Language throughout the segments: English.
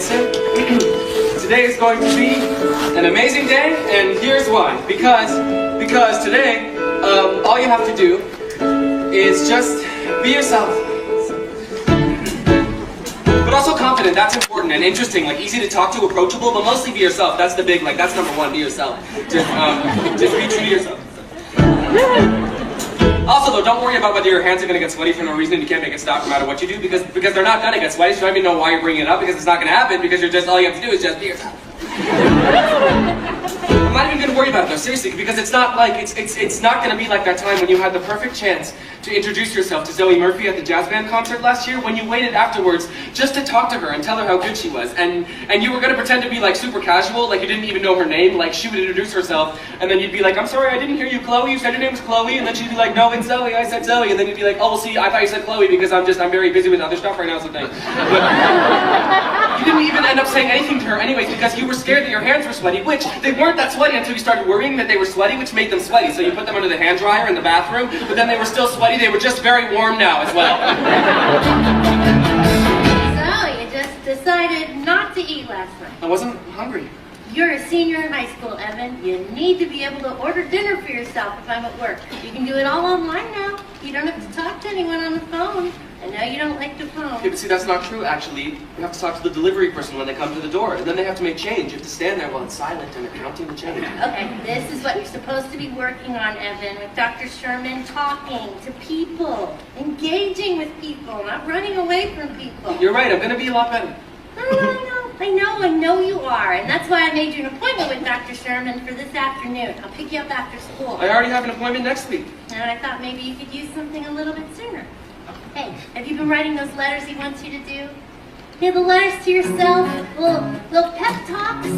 Hanson. Today is going to be an amazing day, and here's why. Because today, all you have to do is just be yourself. But also confident, that's important, and interesting, like easy to talk to, approachable, but mostly be yourself. That's the big, like, that's number one, be yourself. Just be true to yourself. Also though, don't worry about whether your hands are going to get sweaty for no reason and you can't make it stop no matter what you do, because they're not going to get sweaty, so you don't even know why you're bringing it up, because it's not going to happen, because all you have to do is just be yourself. I'm not even going to worry about it though, seriously, because it's not like, it's not going to be like that time when you had the perfect chance to introduce yourself to Zoe Murphy at the jazz band concert last year, when you waited afterwards just to talk to her and tell her how good she was, and you were going to pretend to be like super casual, like you didn't even know her name, like she would introduce herself, and then you'd be like, I'm sorry, I didn't hear you, Chloe, you said your name was Chloe, and then she'd be like, no, it's Zoe, I said Zoe, and then you'd be like, oh, well see, I thought you said Chloe because I'm very busy with other stuff right now, so thanks. But you didn't even end up saying anything to her anyways, because you were scared that your hands were sweaty, which they weren't that sweaty until you started worrying that they were sweaty, which made them sweaty, so you put them under the hand dryer in the bathroom, but then they were still sweaty, they were just very warm now as well. So, you just decided not to eat last night. I wasn't hungry. You're a senior in high school, Evan. You need to be able to order dinner for yourself if I'm at work. You can do it all online now. You don't have to talk to anyone on the phone. I know you don't like the phone. Yeah, but see, that's not true, actually. You have to talk to the delivery person when they come to the door, and then they have to make change. You have to stand there while it's silent and they're counting the change. Okay, this is what you're supposed to be working on, Evan, with Dr. Sherman, talking to people, engaging with people, not running away from people. You're right, I'm going to be a lot better. I know you are, and that's why I made you an appointment with Dr. Sherman for this afternoon. I'll pick you up after school. I already have an appointment next week. And I thought maybe you could use something a little bit sooner. Hey, have you been writing those letters he wants you to do? Yeah, the letters to yourself, little pep talks.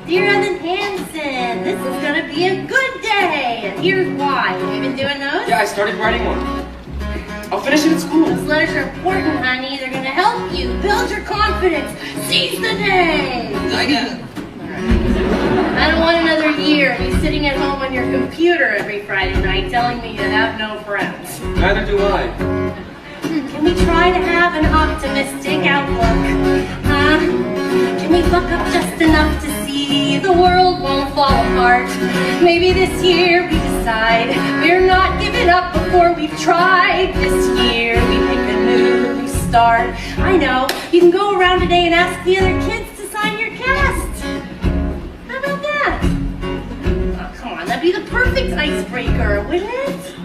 Dear Evan Hanson, this is gonna be a good day, and here's why. Have you been doing those? Yeah, I started writing one. I'll finish it at school. Those letters are important, honey. They're gonna help you build your confidence. Seize the day. I get it. I don't want another year of you sitting at home on your computer every Friday night telling me you have no friends. Neither do I. Can we try to have an optimistic outlook? Huh? Can we buck up just enough to see the world won't fall apart? Maybe this year we decide we're not giving up before we've tried. This year we make a new start. I know, you can go around today and ask the other kids to sign your cast. How about that? Oh, come on, that'd be the perfect icebreaker, wouldn't it?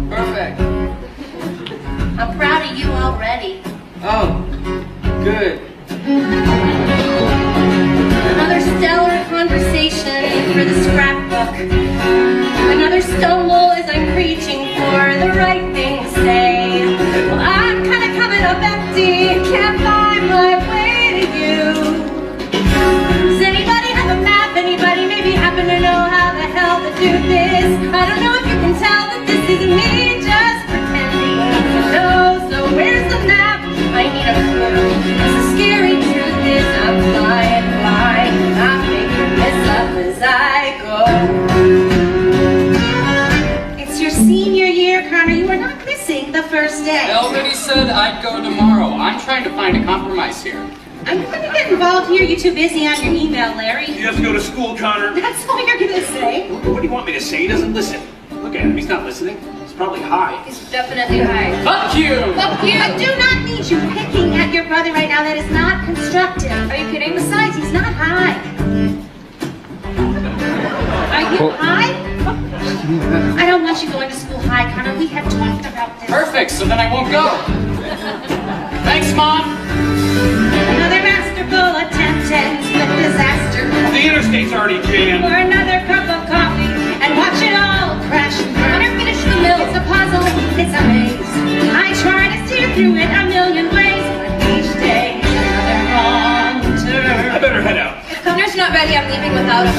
Perfect. I'm proud of you already. Oh, good. Another stellar conversation for the scrapbook. Another stumble as I'm preaching for the right thing to say. Well, I'm kind of coming up empty, can't find my way to you. Does anybody have a map? Anybody maybe happen to know how the hell to do this? I don't know if you can tell that this is me just pretending to know. So where's the map? I need a clue. Cause the scary truth is I'm flying blind. I'm making this up as I go. It's your senior year, Connor. You are not missing the first day. I already said I'd go tomorrow. I'm trying to find a compromise here. I'm going to get involved here. You're too busy on your email, Larry. He doesn't go to school, Connor. That's all you're going to say. What do you want me to say? He doesn't listen. Look at him. He's not listening. He's probably high. He's definitely high. Fuck you! Fuck you! I do not need you picking at your brother right now. That is not constructive. Are you kidding? Besides, he's not high. Are you high? I don't want you going to school high, Connor. We have talked about this. Perfect, so then I won't go. Thanks, Mom. Another masterful attempt ends with disaster. The interstate's already jammed. Pour another cup of coffee and watch it all crash and burn. Or finish the mill. It's a puzzle. It's a maze. I try to steer through it a million ways, but each day is another wrong turn. I better head out. If Connor's not ready, I'm leaving without him.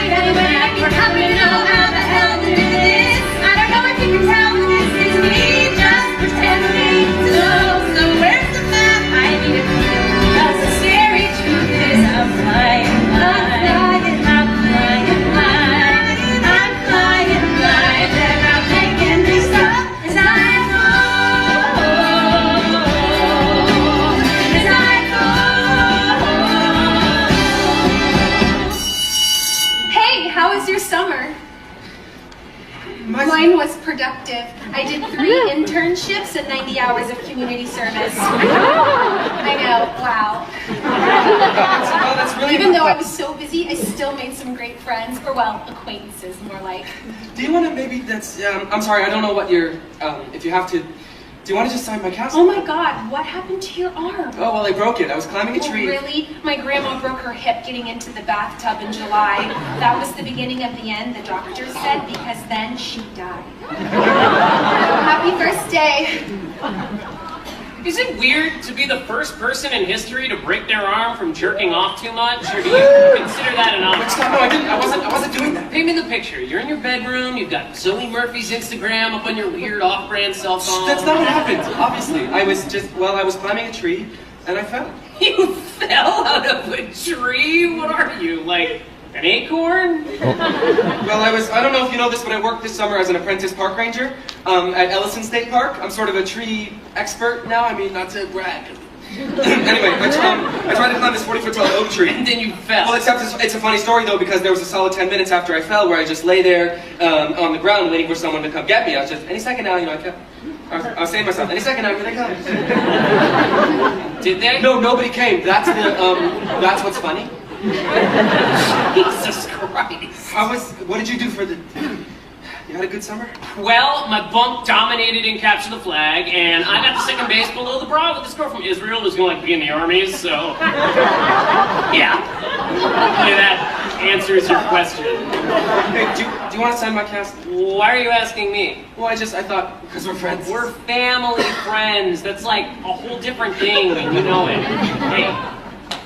Anybody, or help me know how the hell to do this? I don't know if you can tell, but this is me just pretending to know. So where's the map? I need a clue. Cause the scary truth is I'm flying blind. I'm flying blind. I'm flying blind. And I'm making this up as I go. As Mine was productive. I did 3 internships and 90 hours of community service. I know, wow. Well, that's really... Even though I was so busy, I still made some great friends, or well, acquaintances, more like. Do you want to maybe, I'm sorry, I don't know what your, if you have to, do you want to just sign my cast? Oh my God, what happened to your arm? Oh, well, I broke it. I was climbing a tree. Oh, really? My grandma broke her hip getting into the bathtub in July. That was the beginning of the end, the doctor said, because then she died. Happy first day. Is it weird to be the first person in history to break their arm from jerking off too much, or do you consider that an honor? Stop, no, I didn't. I wasn't doing that. Paint me the picture. You're in your bedroom, you've got Zoe Murphy's Instagram up on your weird off-brand cell phone. That's not what happened, obviously. I was climbing a tree, and I fell. You fell out of a tree? What are you, like an acorn? Well, I don't know if you know this, but I worked this summer as an apprentice park ranger at Ellison State Park. I'm sort of a tree expert now. I mean, not to brag. Anyway, I tried to climb this 40-foot tall oak tree. And then you fell. Well, except it's a funny story, though, because there was a solid 10 minutes after I fell where I just lay there on the ground waiting for someone to come get me. I was just, any second now, you know, I was saying to myself, any second now, here they come. Did they? No, nobody came. That's what's funny. Jesus Christ. What did you do for the... You had a good summer? Well, my bunk dominated in Capture the Flag, and I got to second base below the bra with this girl from Israel who's going to be in the army, so... Yeah. Hopefully that answers your question. Hey, do you want to sign my cast? Why are you asking me? Well, I thought, because we're friends. We're family friends. That's like a whole different thing, and you know it. Hey,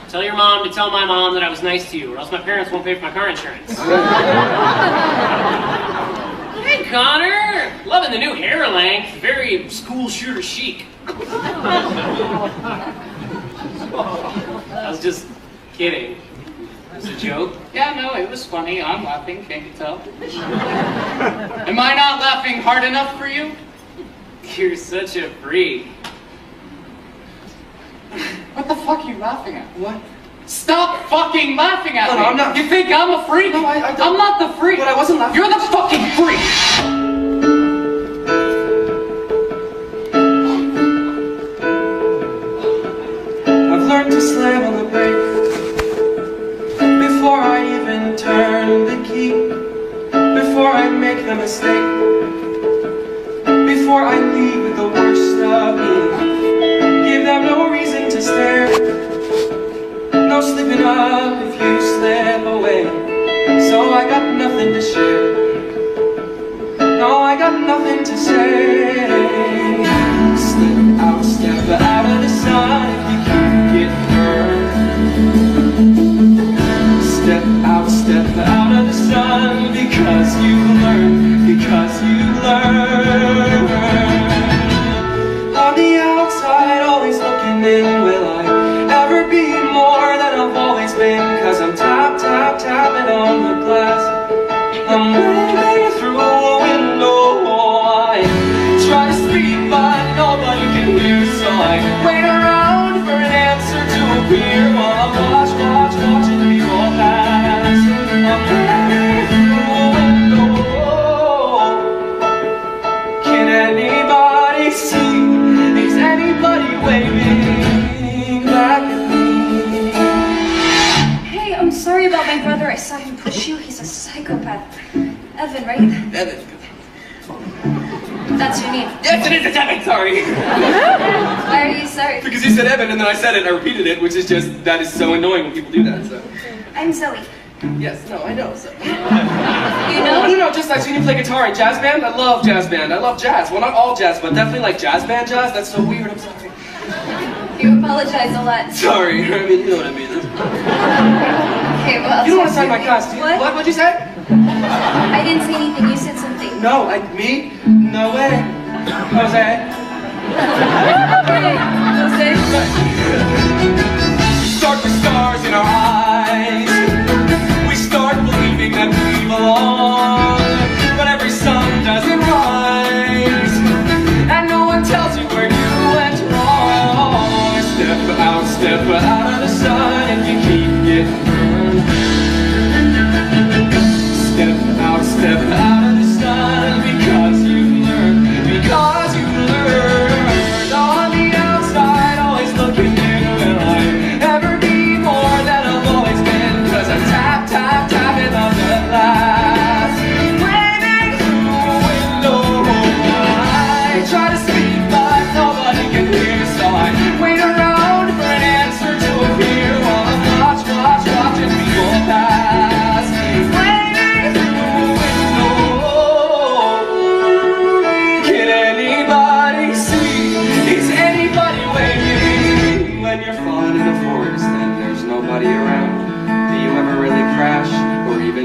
tell your mom to tell my mom that I was nice to you, or else my parents won't pay for my car insurance. Hey, Connor! Loving the new hair length. Very school shooter chic. I was just kidding. It was a joke. Yeah, no, it was funny. I'm laughing, can't you tell? Am I not laughing hard enough for you? You're such a freak. What the fuck are you laughing at? What? Stop fucking laughing at me! No, I'm not. You think I'm a freak? No, I don't. I'm not the freak! But I wasn't laughing. You're the fucking freak! I've learned to slam on the brake before I even turn the key, before I make the mistake, before I leave with the worst of me. Give them no reason to stare. No slipping up if you slip away. So I got nothing to share. No, I got nothing to say. Step out of the sun if you can't get burned. Step out of the sun because you learn. On the outside, always looking in, will I ever be more than I've always been? Cause I'm tapping on the glass. I'm waving through a window. I try to speak but nobody can hear, so I wait around for an answer to appear while I watching the people pass. I'm waving through a window. Can anybody see? Is anybody waving back at me? Hey, I'm sorry about my brother. I saw him push you. He's a psychopath. Evan, right? Evan. That's your name. Yes, it is. It's Evan. Sorry. Why are you sorry? Because you said Evan and then I said it and I repeated it, which is just, that is so annoying when people do that, so. I'm Zoe. Yes, no, I know, so. You know? No, just I've seen you play guitar in jazz band. I love jazz band. I love jazz. Well, not all jazz, but definitely like jazz band jazz. That's so weird. I'm sorry. You apologize a lot. Sorry. I mean, you know what I mean. Okay, well, You don't want to sign my costume. What? What'd you say? I didn't say anything. You said something. No, me? No way. Jose. Okay, Jose. Start with stars in our eyes. We start believing that we belong. But every sun doesn't rise. And no one tells you where you went wrong. Step out of the sun if you keep getting burned. Step out of the sun because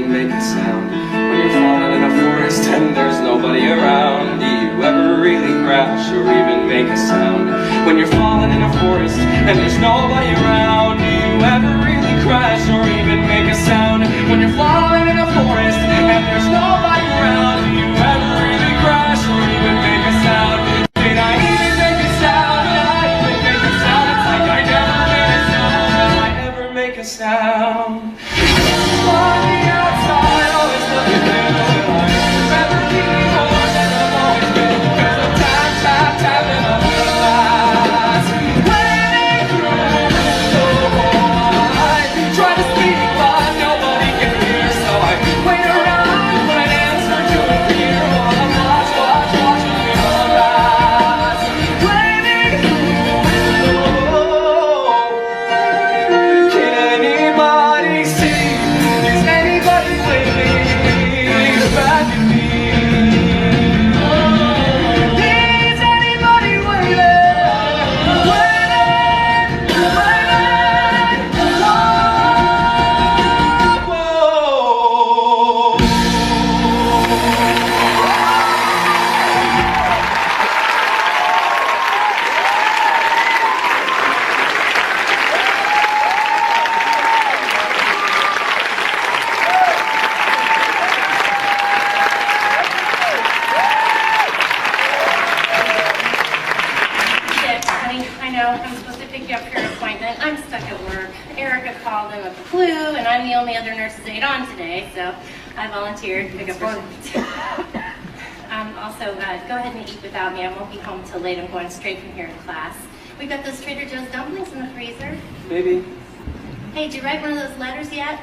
even make a sound. When you're falling in a forest and there's nobody around, do you ever really crash or even make a sound? When you're falling in a forest and there's nobody around, do you ever really crash or even make a sound? When you're falling in a forest and there's nobody around, do you ever really crash or even make a sound? Did I even make a sound? Did I even make a sound? It's like I never made a sound. Did I ever make a sound? On the outside, always looking in. Will I ever be more than I've always been? Because of time, and I'm gonna last. Waiting through the whole I try to speak, but nobody can hear, so I wait around for an answer to appear while I'm watching me unlast. Waiting through the whole. Can anybody see? Is anybody waiting back at me? Is anybody waiting? Shit, honey, I know. I'm supposed to pick you up for your appointment. I'm stuck at work. Erica called in with the flu, and I'm the only other nurse's aide on today, so I volunteered to pick up her. Also, go ahead and eat without me. I won't be home till late. I'm going straight from here to class. We got those Trader Joe's dumplings in the freezer. Maybe. Hey, did you write one of those letters yet?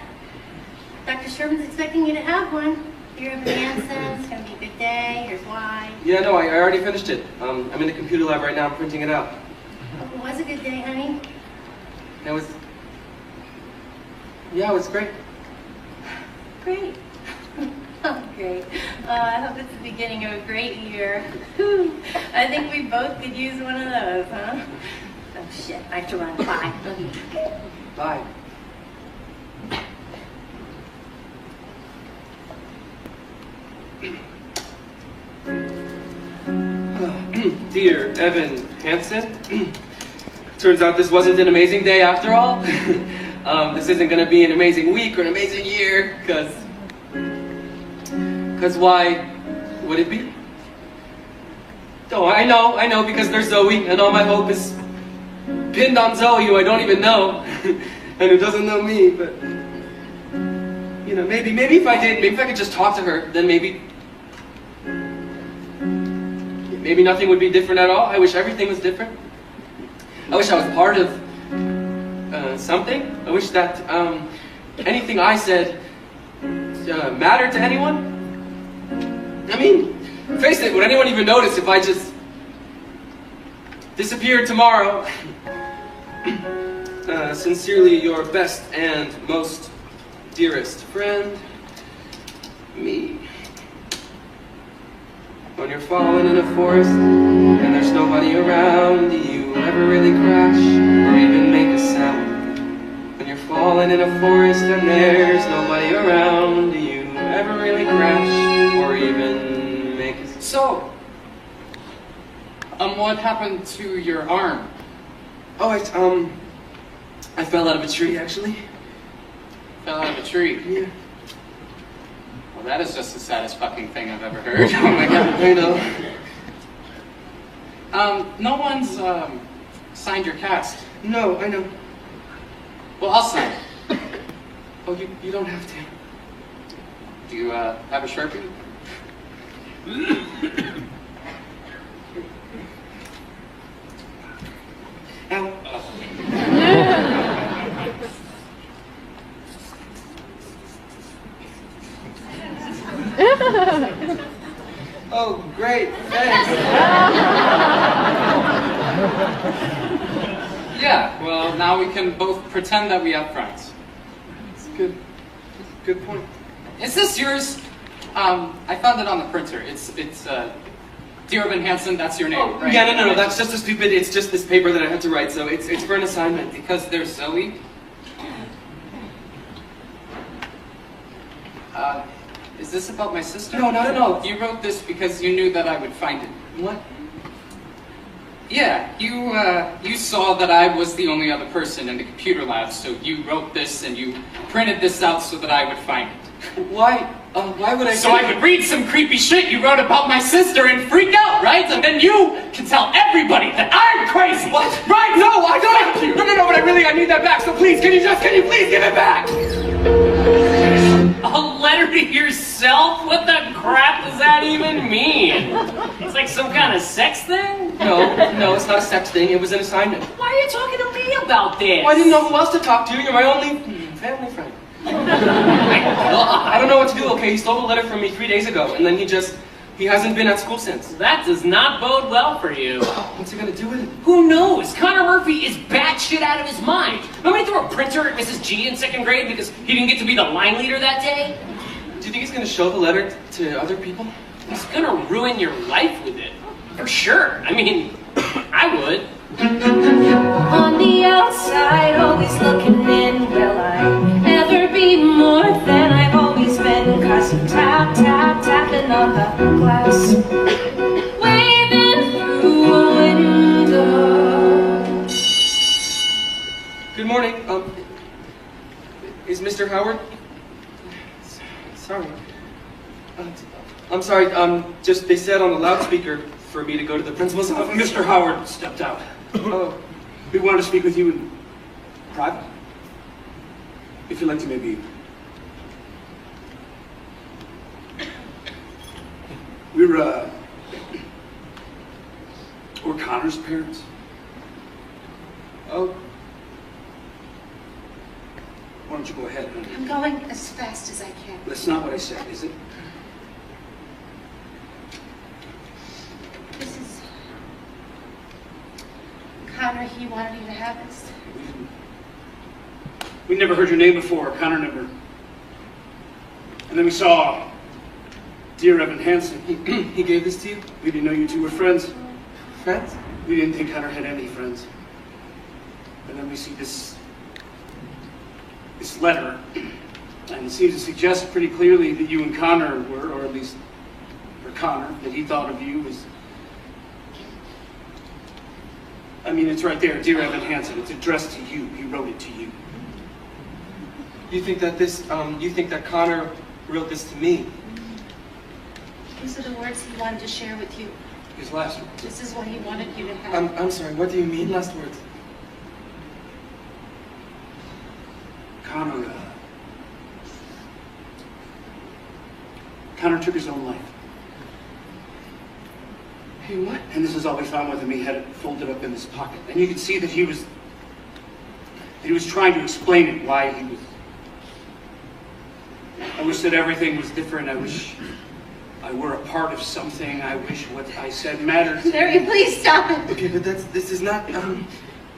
Dr. Sherman's expecting you to have one. Dear Evan Hanson, it's going to be a good day. Here's why. Yeah, no, I already finished it. I'm in the computer lab right now. I'm printing it out. Oh, it was a good day, honey. It was... Yeah, it was great. Great. Oh, great. I hope it's the beginning of a great year. Whew. I think we both could use one of those, huh? Oh, shit. I have to run. Bye. Bye. Dear Evan Hanson, turns out this wasn't an amazing day after all. This isn't going to be an amazing week or an amazing year, because why would it be? Oh, I know, because there's Zoe, and all my hope is pinned on Zoe, who I don't even know, and who doesn't know me, but, you know, maybe if I did, maybe if I could just talk to her, then maybe nothing would be different at all. I wish everything was different. I wish I was part of something. I wish that anything I said mattered to anyone. I mean, face it, would anyone even notice if I just disappeared tomorrow? Sincerely, your best and most dearest friend, me. When you're falling in a forest and there's nobody around, do you ever really crash or even make a sound? When you're falling in a forest and there's nobody around, do you ever really crash or even make a sound? So, what happened to your arm? Oh, I fell out of a tree, actually. Fell out of a tree? Yeah. Well, that is just the saddest fucking thing I've ever heard. Oh my god. I know. No one's signed your cast. No, I know. Well, I'll sign it. Oh, you don't have to. Do you have a Sharpie? Ow. Oh, great, thanks. Yeah, well, now we can both pretend that we have friends. It's good point. Is this yours? I found it on the printer. It's Dear Evan Hanson, that's your name, Oh, right? yeah, no, that's just a stupid, it's just this paper that I had to write, so it's for an assignment. Because there's Zoe? Is this about my sister? No, not at all. You wrote this because you knew that I would find it. What? Yeah, you saw that I was the only other person in the computer lab, so you wrote this and you printed this out so that I would find it. Why? Why would I? So I could read some creepy shit you wrote about my sister and freak out, right? And then you can tell everybody that I'm crazy. What? Right? No, I don't. No, but I need that back. So please, can you please give it back? A letter to yourself? What the crap does that even mean? It's like some kind of sex thing? No, it's not a sex thing. It was an assignment. Why are you talking to me about this? Well, I didn't know who else to talk to. You're my only family friend. I don't know what to do, okay? He stole a letter from me 3 days ago, and then he hasn't been at school since. That does not bode well for you. What's he gonna do with it? Who knows? Connor Murphy is batshit out of his mind. Remember he threw a printer at Mrs. G in 2nd grade because he didn't get to be the line leader that day? Do you think he's gonna show the letter to other people? He's gonna ruin your life with it. For sure. I mean, I would. On the outside, always looking in. Will I ever be more than I've always been? Cause I'm tapping on the glass, waving through a window. Good morning. Is Mr. Howard? Sorry. I'm sorry. Just they said on the loudspeaker for me to go to the principal's office. Mr. Howard stepped out. Oh. We wanted to speak with you in private. If you'd like to maybe... We're Connor's parents. Oh. Why don't you go ahead, honey? I'm going as fast as I can. That's not what I said, is it? This is Connor. He wanted you to have this. We never heard your name before. Connor never. And then we saw dear Evan Hanson. He gave this to you? We didn't know you two were friends. Friends? We didn't think Connor had any friends. And then we see this letter, and it seems to suggest pretty clearly that you and Connor were, or at least for Connor, that he thought of you as... I mean, it's right there, dear Evan Hanson. It's addressed to you. He wrote it to you. You think that you think that Connor wrote this to me? These are the words he wanted to share with you. His last words. This is what he wanted you to have. I'm sorry, what do you mean, last words? Connor took his own life. Hey, what? And this is all we found with him. He had it folded up in his pocket. And you could see that he was trying to explain it, why he was... I wish that everything was different. I wish I were a part of something. I wish what I said mattered. Larry, please stop it. Okay, but this is not,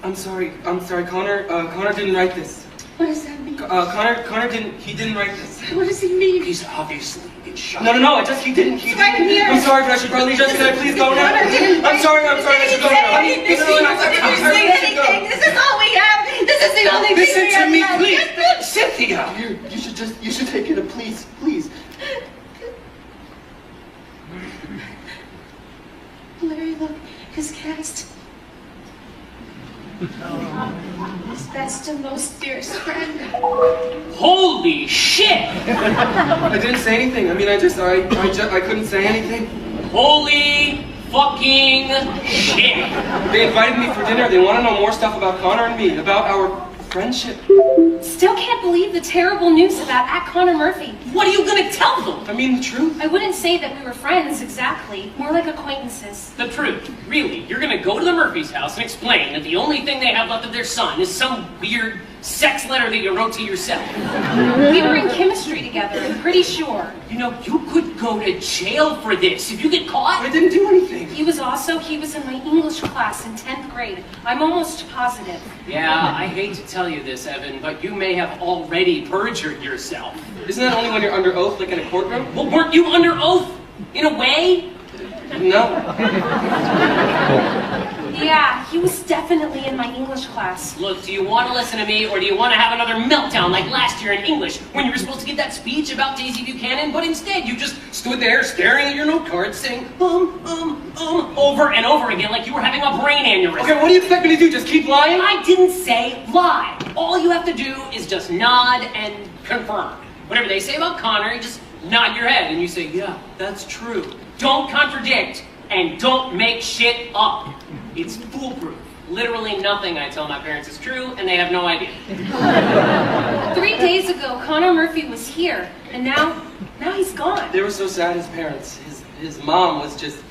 I'm sorry, Connor didn't write this. What does that mean? Connor didn't write this. What does he mean? He's obviously in shock. No, he didn't. right here. I'm sorry, but I should probably just, can I please go now? I'm sorry, I should go now. Did you say anything? This is all we have. This is the only thing Listen we to have me, left. please. Cynthia! You should take it, please. Larry, look, his cast. His best and most dearest friend. Holy shit! I didn't say anything. I mean, I couldn't say anything. Holy fucking shit! They invited me for dinner. They want to know more stuff about Connor and me, about our friendship. Still can't believe the terrible news about Connor Murphy. What are you gonna tell them? I mean, the truth. I wouldn't say that we were friends exactly. More like acquaintances. The truth. Really, you're gonna go to the Murphys' house and explain that the only thing they have left of their son is some weird sex letter that you wrote to yourself. We were in chemistry together, I'm pretty sure. You know, you could go to jail for this if you get caught. I didn't do anything. He was in my English class in 10th grade. I'm almost positive. Yeah, I hate to tell you this, Evan, but you may have already perjured yourself. Isn't that only when you're under oath, like in a courtroom? Well, weren't you under oath? In a way? No. Yeah, he was definitely in my English class. Look, do you want to listen to me, or do you want to have another meltdown like last year in English, when you were supposed to give that speech about Daisy Buchanan, but instead you just stood there staring at your note card, saying, over and over again, like you were having a brain aneurysm. Okay, what do you expect me to do? Just keep lying? I didn't say lie. All you have to do is just nod and confirm. Whatever they say about Connor, you just nod your head and you say, yeah, that's true. Don't contradict, and don't make shit up. It's foolproof. Literally nothing I tell my parents is true, and they have no idea. 3 days ago, Connor Murphy was here, and now he's gone. They were so sad, his parents. His mom was just...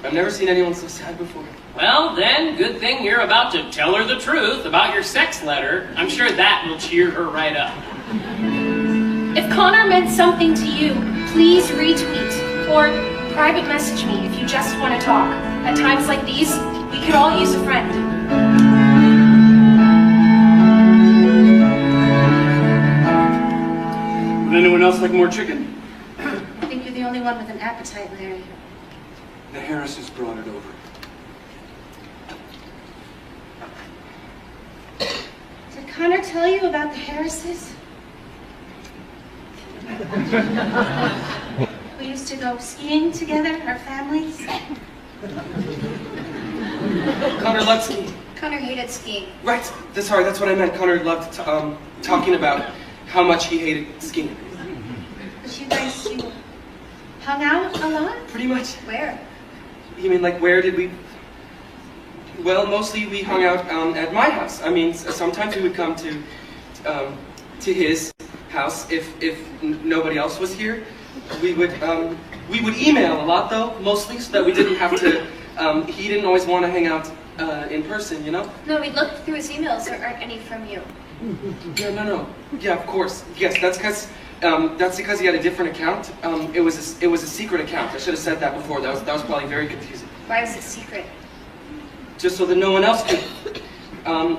I've never seen anyone so sad before. Well, then, good thing you're about to tell her the truth about your sex letter. I'm sure that will cheer her right up. If Connor meant something to you, please retweet or private message me if you just want to talk. At times like these, we could all use a friend. Would anyone else like more chicken? I think you're the only one with an appetite, Larry. The Harrises brought it over. Did Connor tell you about the Harrises? We used to go skiing together, our families. Connor loved skiing. Connor hated skiing. Right, sorry, that's what I meant. Connor loved talking about how much he hated skiing. But you hung out a lot? Pretty much. Where? You mean, like, where did we... Well, mostly we hung out at my house. I mean, sometimes we would come to his house if nobody else was here. We would email a lot, though, mostly, so that we didn't have to... he didn't always want to hang out in person, you know? No, we looked through his emails. There aren't any from you. Yeah, no. Yeah, of course. Yes, that's because he had a different account. It was a secret account. I should have said that before. That was probably very confusing. Why was it secret? Just so that no one else could.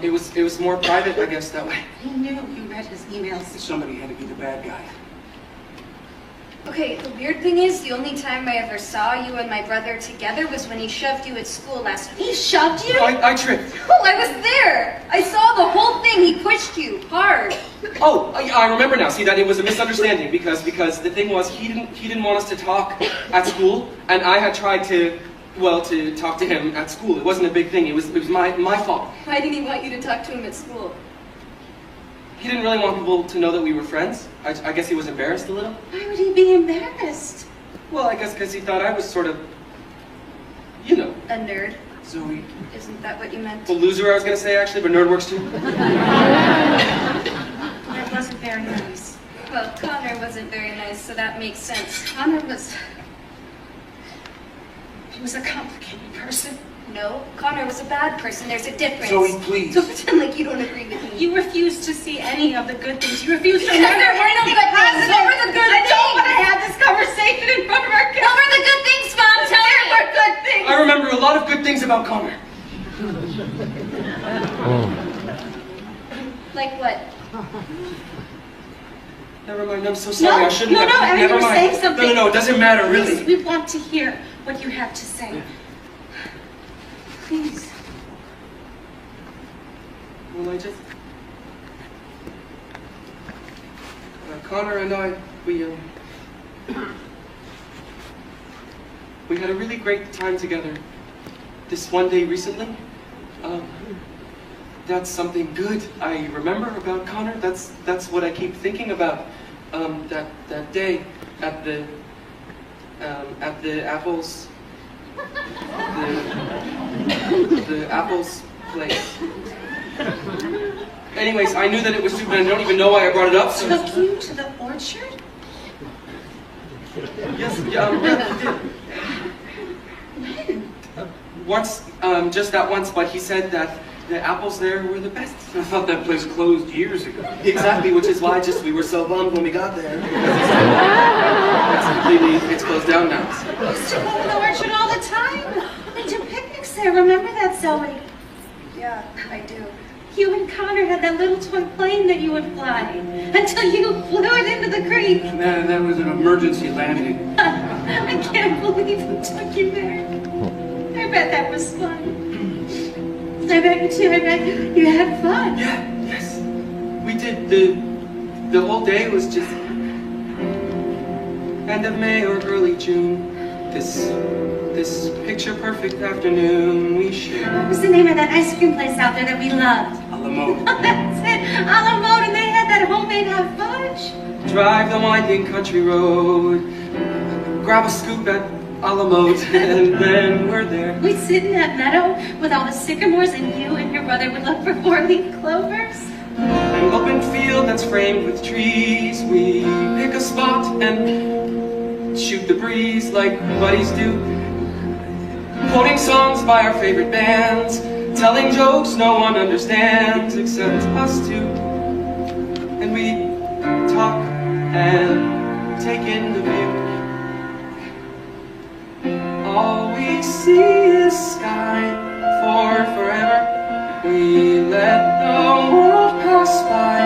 It was more private, I guess, that way. He knew you read his emails. Somebody had to be the bad guy. Okay, the weird thing is, the only time I ever saw you and my brother together was when he shoved you at school last week. He shoved you? I tripped. Oh, I was there! I saw the whole thing. He pushed you hard. Oh, I remember now. See, that it was a misunderstanding because the thing was he didn't want us to talk at school, and I had tried to talk to him at school. It wasn't a big thing. It was my fault. Why didn't he want you to talk to him at school? He didn't really want people to know that we were friends. I guess he was embarrassed a little. Why would he be embarrassed? Well, I guess because he thought I was sort of, you know. A nerd. Zoe. Isn't that what you meant? A loser, I was going to say, actually, but nerd works too. That wasn't very nice. Well, Connor wasn't very nice, so that makes sense. Connor was... He was a complicated person. No, Connor was a bad person. There's a difference. Zoe, please. Don't pretend like you don't agree with me. You refuse to see any of the good things. You refuse to... Because there were no good things. What were the good things? I don't want to have this conversation in front of our kids. What were the good things, Mom? Tell me. There were good things. I remember a lot of good things about Connor. Like what? Never mind, I'm so sorry. No, I shouldn't have. no, Evan, Never you were mind. saying something. No, it doesn't matter, really. Please, we want to hear what you have to say. Please. Well, Connor and I, we had a really great time together this one day recently. That's something good I remember about Connor. That's what I keep thinking about. That day at the apples, the apples place. Anyways, I knew that it was stupid and I don't even know why I brought it up. So. Took you to the orchard? Yes, yeah, he did. Once, just that once, but he said that the apples there were the best. I thought that place closed years ago. Exactly, which is why we were so bummed when we got there. It's closed down now. We used to go to the orchard all the time. We do picnics there. Remember that, Zoe? Yeah, I do. You and Connor had that little toy plane that you would fly until you flew it into the creek. That was an emergency landing. I can't believe he took you there. I bet that was fun. I bet you too. I bet you had fun. Yeah, yes. We did. The whole day was just end of May or early June. This picture-perfect afternoon we shared. What was the name of that ice cream place out there that we loved? A la mode. Oh, that's it. A la mode, and they had that homemade hot fudge. Drive the winding country road, grab a scoop at a la mode, and then we're there. We'd sit in that meadow with all the sycamores, and you and your brother would look for four-leaf clovers. An open field that's framed with trees. We pick a spot and shoot the breeze like buddies do. Quoting songs by our favorite bands, telling jokes no one understands except us two. And we talk and take in the view. All we see is sky for forever. We let the world pass by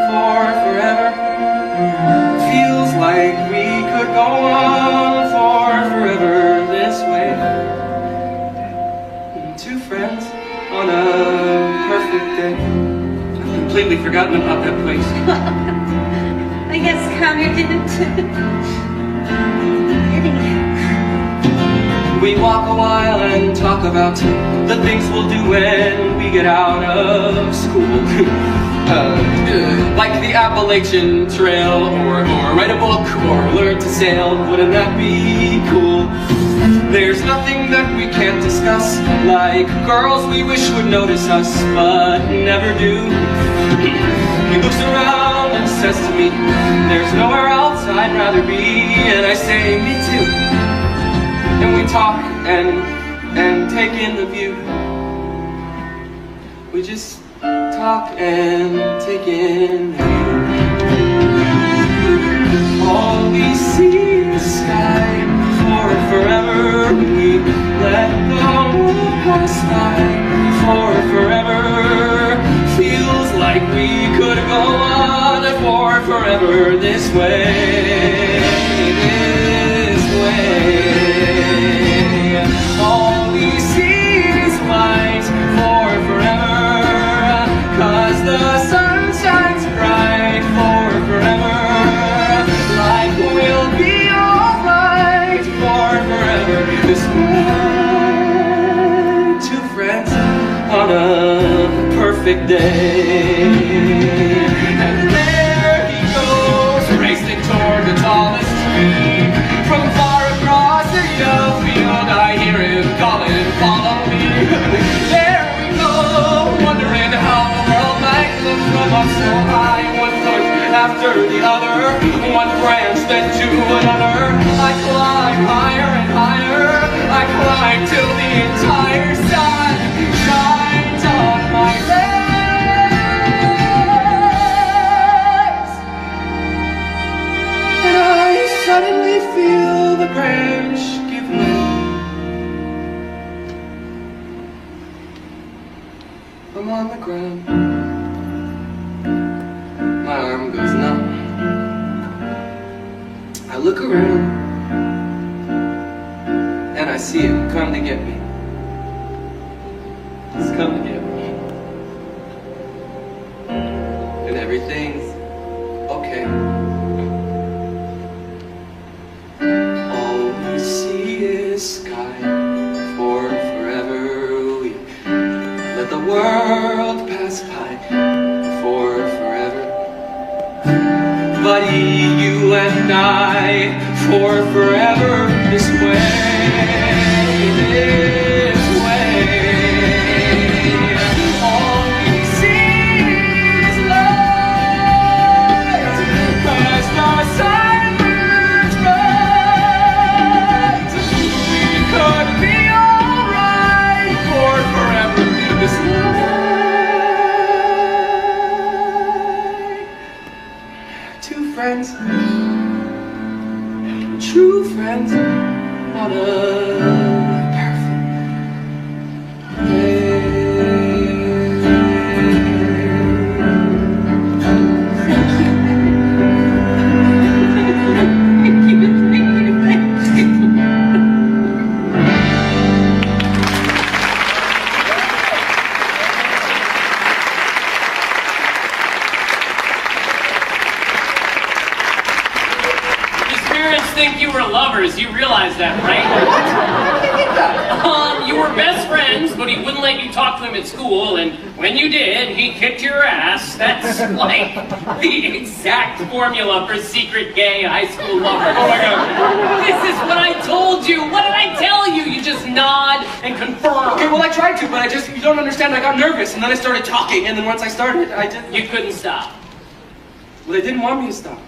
for forever. Feels like we could go on for forever this way. Two friends on a perfect day. I've completely forgotten about that place. I guess Connor didn't. Did he? We walk a while and talk about the things we'll do when we get out of school. Like the Appalachian Trail, or write a book, or learn to sail. Wouldn't that be cool? There's nothing that we can't discuss, like girls we wish would notice us, but never do. He looks around and says to me, there's nowhere else I'd rather be, and I say, me too. And we talk and take in the view. We just talk and take in the view. All we see is sky for forever. We let the world pass by for forever. Feels like we could go on for forever this way. This way. All we see is light for forever, 'cause the sun shines bright for forever. Life will be alright for forever this way. Two friends on a perfect day. And there he goes, racing toward the tallest tree. From far across the yellow field, I hear him calling, follow me. There we go, wondering how the world might look from up so high. One foot after the other, one branch then to another. I climb higher and higher, I climb till the entire sun shines on my legs. And I suddenly feel the branch give way. I'm on the ground. My arm goes numb. I look around and I see him come to get me. He's come to get me. And everything's okay. All we see is sky for forever. We let the world pass by for forever. Buddy, you and I, for forever this way, this way. All we see is light, 'cause the sun burns bright. We could be alright for forever this way. Two friends, true friends, on a perfect day. Thank you. Thank you. Thank you. Thank you. think you were lovers. You realize that, right? You were best friends, but he wouldn't let you talk to him at school, and when you did, he kicked your ass. That's like the exact formula for secret gay high school lovers. Oh my God. This is what I told you. What did I tell you? You just nod and confirm. Okay, well I tried to, but you don't understand. I got nervous, and then I started talking, and then once I started, I didn't. You couldn't stop. Well, they didn't want me to stop.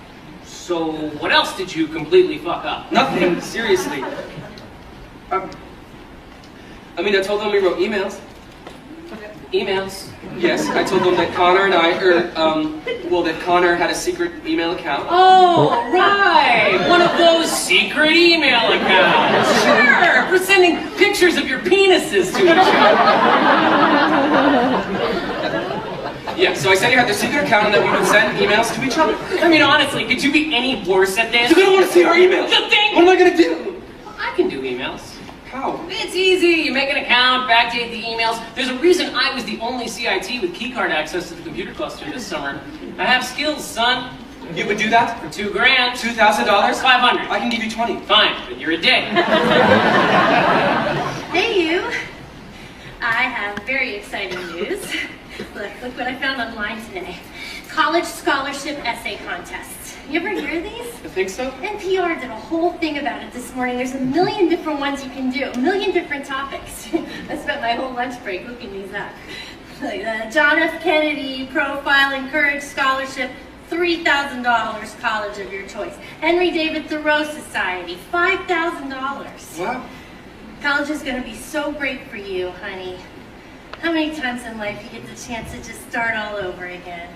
So what else did you completely fuck up? Nothing, seriously. I mean, I told them we wrote emails. Emails. Yes, I told them that Connor and that Connor had a secret email account. Oh, right! One of those secret email accounts. Sure, for sending pictures of your penises to each other. Yeah, so I said you had the secret account and that we would send emails to each other. I mean, honestly, could you be any worse at this? You don't want to see our emails. The thing. What am I gonna do? I can do emails. How? It's easy. You make an account, backdate the emails. There's a reason I was the only CIT with keycard access to the computer cluster this summer. I have skills, son. You would do that? For $2 grand. $2,000? 500. I can give you 20. Fine, but you're a dick. Hey, you. I have very exciting news. Look what I found online today. College scholarship essay contests. You ever hear of these? I think so. NPR did a whole thing about it this morning. There's a million different ones you can do, a million different topics. I spent my whole lunch break looking these up. Like John F. Kennedy Profile and Courage Scholarship, $3,000, college of your choice. Henry David Thoreau Society, $5,000. Wow. College is going to be so great for you, honey. How many times in life you get the chance to just start all over again?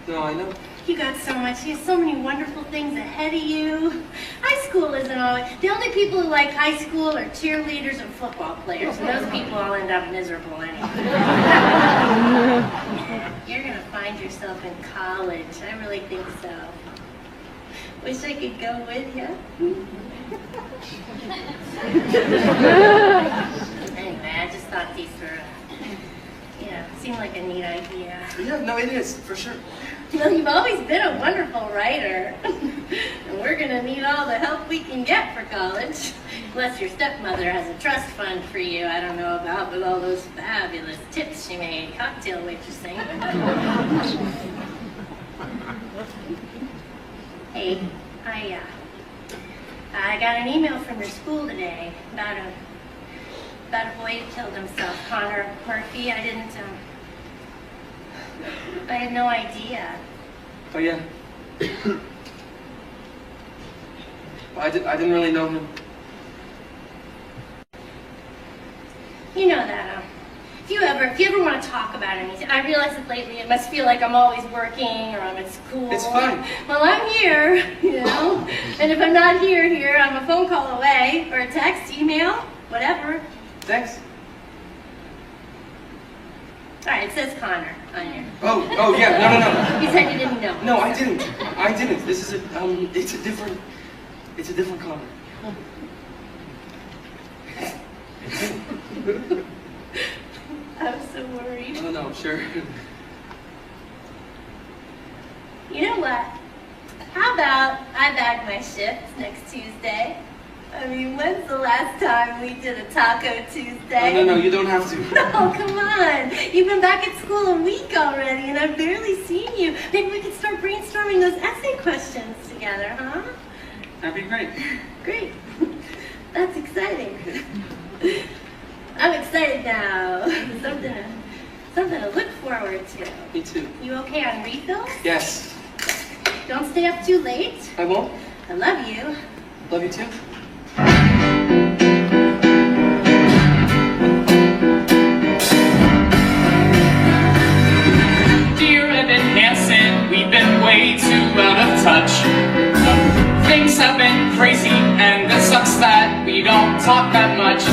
No, I know. You got so much, you have so many wonderful things ahead of you. High school isn't always, the only people who like high school are cheerleaders and football players, and those people all end up miserable anyway. You're gonna find yourself in college, I really think so. Wish I could go with you. Anyway, I just thought these were, seemed like a neat idea. Yeah, no, it is, for sure. Well, you've always been a wonderful writer. And we're going to need all the help we can get for college. Plus, your stepmother has a trust fund for you I don't know about with all those fabulous tips she made cocktail waitressing. Hey, I got an email from your school today about a boy who killed himself, Connor Murphy. I had no idea. Oh, yeah. I didn't really know him. You know that, if you ever want to talk about anything, I realize that lately it must feel like I'm always working or I'm at school. It's fine. Well, I'm here, and if I'm not here, I'm a phone call away, or a text, email, whatever. Thanks. All right, it says Connor on here. Oh, yeah, no. You said you didn't know. No, I didn't. This is it's a different Connor. I'm so worried. Oh, no, sure. You know what? How about I bag my shifts next Tuesday? I mean, when's the last time we did a Taco Tuesday? Oh, no, you don't have to. Oh, come on. You've been back at school a week already, and I've barely seen you. Maybe we could start brainstorming those essay questions together, huh? That'd be great. Great. That's exciting. I'm excited now. Something to look forward to. Me too. You okay on refills? Yes. Don't stay up too late. I won't. I love you. Love you too. Dear Evan Hanson, we've been way too out of touch. Things have been crazy, and it sucks that we don't talk that much.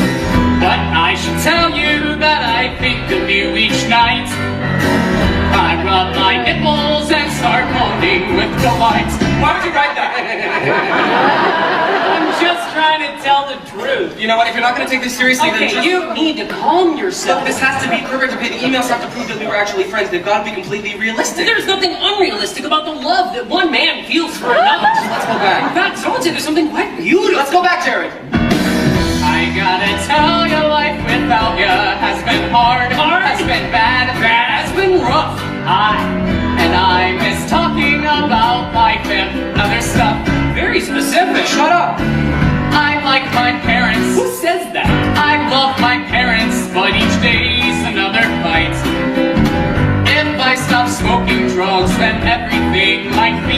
But I should tell you that I think of you each night. I rub my nipples and start moaning with delight. Why would you write that? I'm just trying to tell the truth. You know what? If you're not going to take this seriously, then Okay, just... you need to calm yourself. Look, this has to be perfect. Okay, the emails have to prove that we were actually friends. They've got to be completely realistic. There's nothing unrealistic about the love that one man feels for another. Let's go back. In fact, someone said there's something quite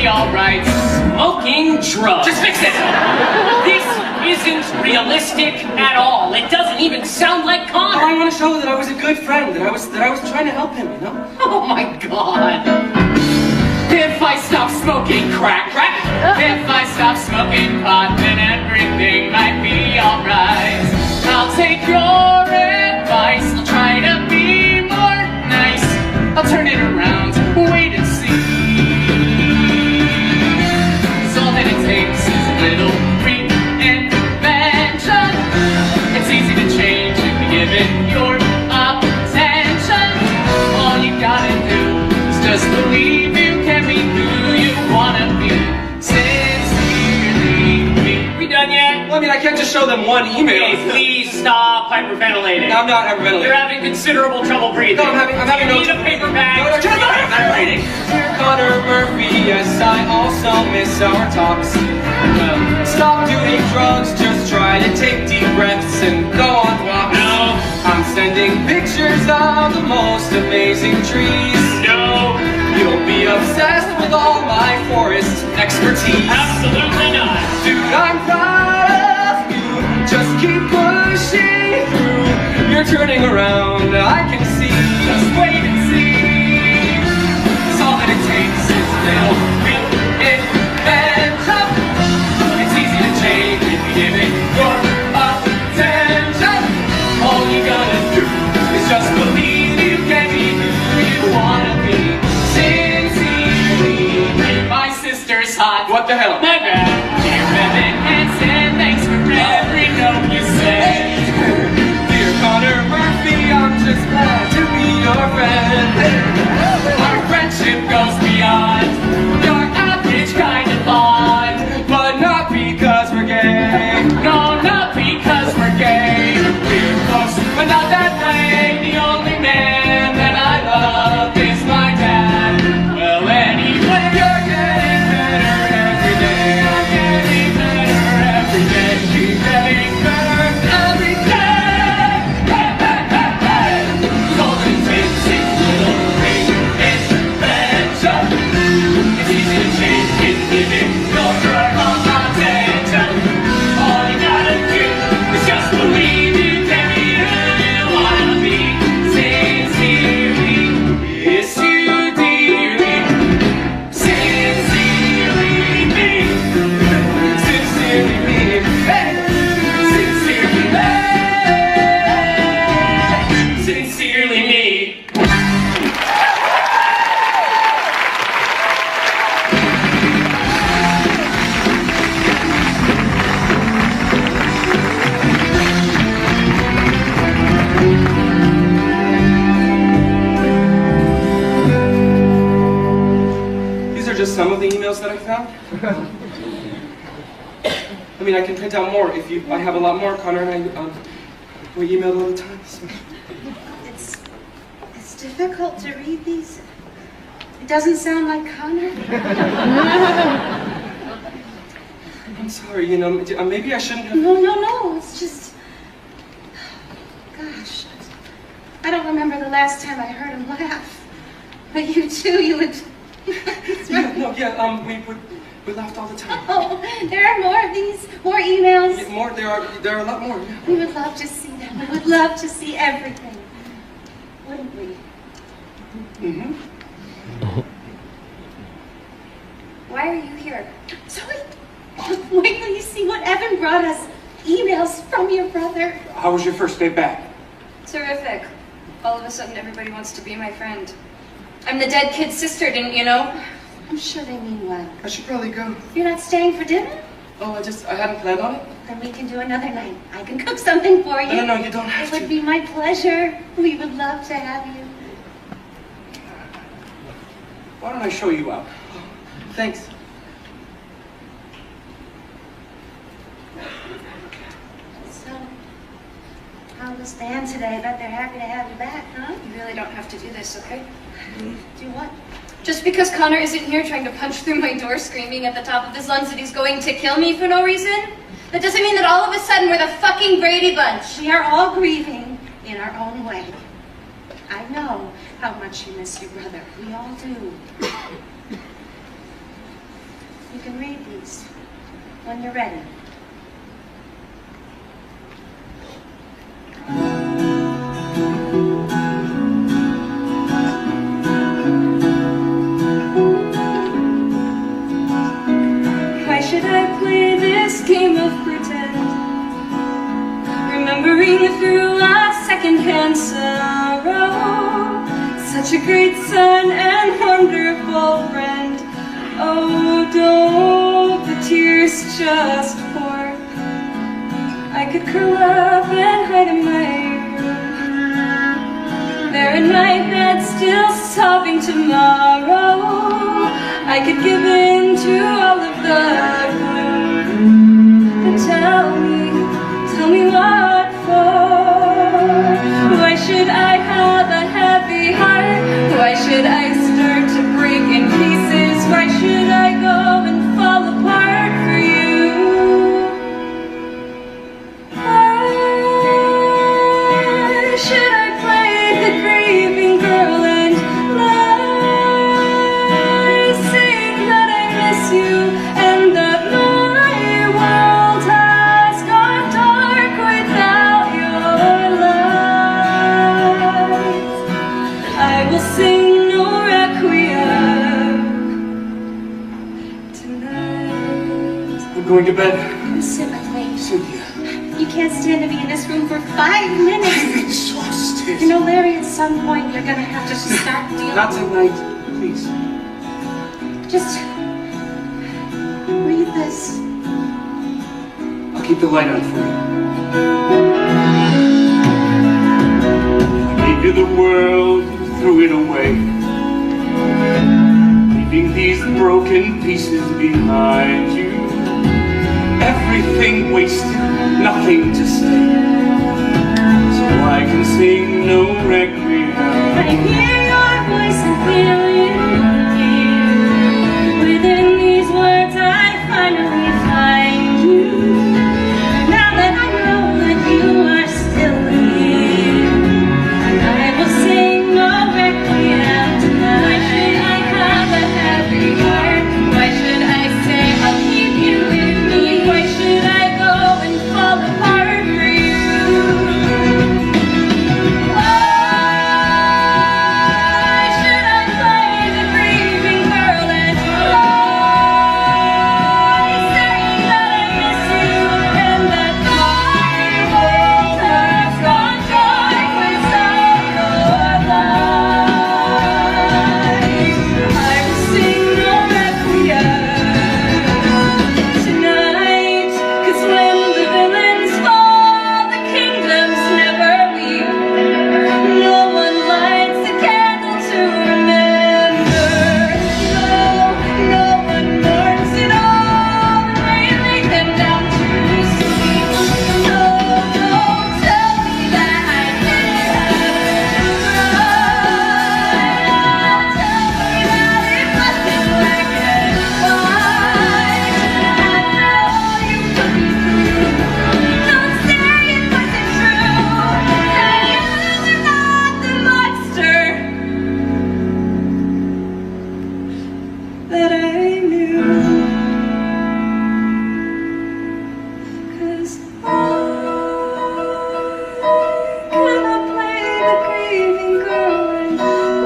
be alright. Smoking drugs. Just fix it! This isn't realistic at all. It doesn't even sound like Oh, I Connor. want to show that I was a good friend, that I was trying to help him, you know? Oh my god. If I stop smoking crack, if I stop smoking pot, then everything might be alright. I'll take your advice, I'll try to be more nice. I'll turn it around, wait and see. 'Cause all that it takes is a little reinvention. It's easy to change if you give it your attention. All you gotta do is just believe you can be who you wanna be. Sincerely me. We done yet? Well, I mean, I can't just show them one email. Hey, please stop hyperventilating. No, I'm not hyperventilating. You're having considerable trouble breathing. No, I'm having You no. need a paper bag. No, Just no, hyperventilating. Dear Connor Murphy, yes, I also miss our talks. Stop doing drugs, just try to take deep breaths and go on walks. No. I'm sending pictures of the most amazing trees. No. You'll be obsessed with all my forest expertise. Absolutely not. Dude, I'm proud of you. Just keep pushing through. You're turning around, I can see. Just wait and see. 'Cause all that it takes is a little reinvention. It's easy to change if you give it your attention. All you gotta do is just believe you can be who you wanna be. Sincerely, My sister's hot. what the hell? My bad. Dear Evan Hanson, thanks for every note you send. Dear Connor Murphy, I'm just glad to be your friend. Our friendship goes beyond your average kind of bond. But not because we're gay. No, not because we're gay. We're close, but not that way. The only man that I love is my dad. Well, anyway, You're getting better every day. you're getting better every day. Keep getting better every day. Hey, hey, hey, hey. Golden takes a little reinvention. It's easy to change if you give it your attention. All you gotta do is just believe you can be who you wanna be. Sincerely, miss you dearly. Sincerely me. Sincerely me. Hey! Sincerely me. Sincerely me. These are just some of the emails that I found. I mean, I can print out more if you. I have a lot more. Connor and I, we email all the time. So. It's difficult to read these. It doesn't sound like Connor. I'm sorry. You know, maybe I shouldn't have. No. It's just. Gosh. I don't remember the last time I heard him laugh. But you too, you would. We laughed all the time. Oh, there are more of these, more emails. Yeah, more. There are a lot more. Yeah. We would love to see them. We would love to see everything. Wouldn't we? Mm-hmm. Why are you here? Zoe, wait till you see what Evan brought us. Emails from your brother. How was your first day back? Terrific. All of a sudden, everybody wants to be my friend. I'm the dead kid's sister, didn't you know? I'm sure they mean well. I should probably go. You're not staying for dinner? Oh, I hadn't planned on it. Then we can do another night. I can cook something for you. No, you don't have It would to. be my pleasure. We would love to have you. Why don't I show you out? Thanks. So, how was the band today? I bet they're happy to have you back, huh? You really don't have to do this, okay? Do what? Just because Connor isn't here trying to punch through my door screaming at the top of his lungs that he's going to kill me for no reason, that doesn't mean that all of a sudden we're the fucking Brady Bunch. We are all grieving in our own way. I know how much you miss your brother. We all do. You can read these when you're ready. Why should I play this game of pretend? Remembering through a second-hand sorrow, such a great son and wonderful friend. Oh, don't the tears just pour. I could curl up and hide in my room, there in my bed, still sobbing tomorrow. I could give in to all of the gloom. But tell me what for? Why should I have a heavy heart? Why should I start to break in pieces? Why should I go and fall apart for you? Why should I play the grieving girl and lie, saying that I miss you and that my world has gone dark without your light? I will sing no requiem tonight. I'm going to bed. Sit with me. Cynthia, You can't stand to be in this room for 5 minutes. I'm exhausted. You know, Larry, at some point you're gonna have to stop dealing. Not tonight, please. Just read this. I'll keep the light on for you. I gave you the world, threw it away, leaving these broken pieces behind you. Everything wasted, nothing to say, so I can sing no requiem. I hear your voice and feel you here. Within these words I finally find you. Now that I know that you are still here, I will sing no requiem tonight. Why should I have a heavy heart? Why should I say I'll keep you with me? Why should I go and fall apart for you? Why should I play the grieving girl and lie, saying that I miss you and that my world has gone dark without your light? I will sing no requiem tonight, 'cause when the villains fall, the kingdoms never weep. No one lights a candle to remember. No one mourns it all, and they lay them down to sleep. No, don't tell me that I didn't have to cry. Tell me that it wasn't black and white. I know you put me through. Don't say it wasn't true. That you were not the monster that I knew. 'Cause I cannot play the grieving girl and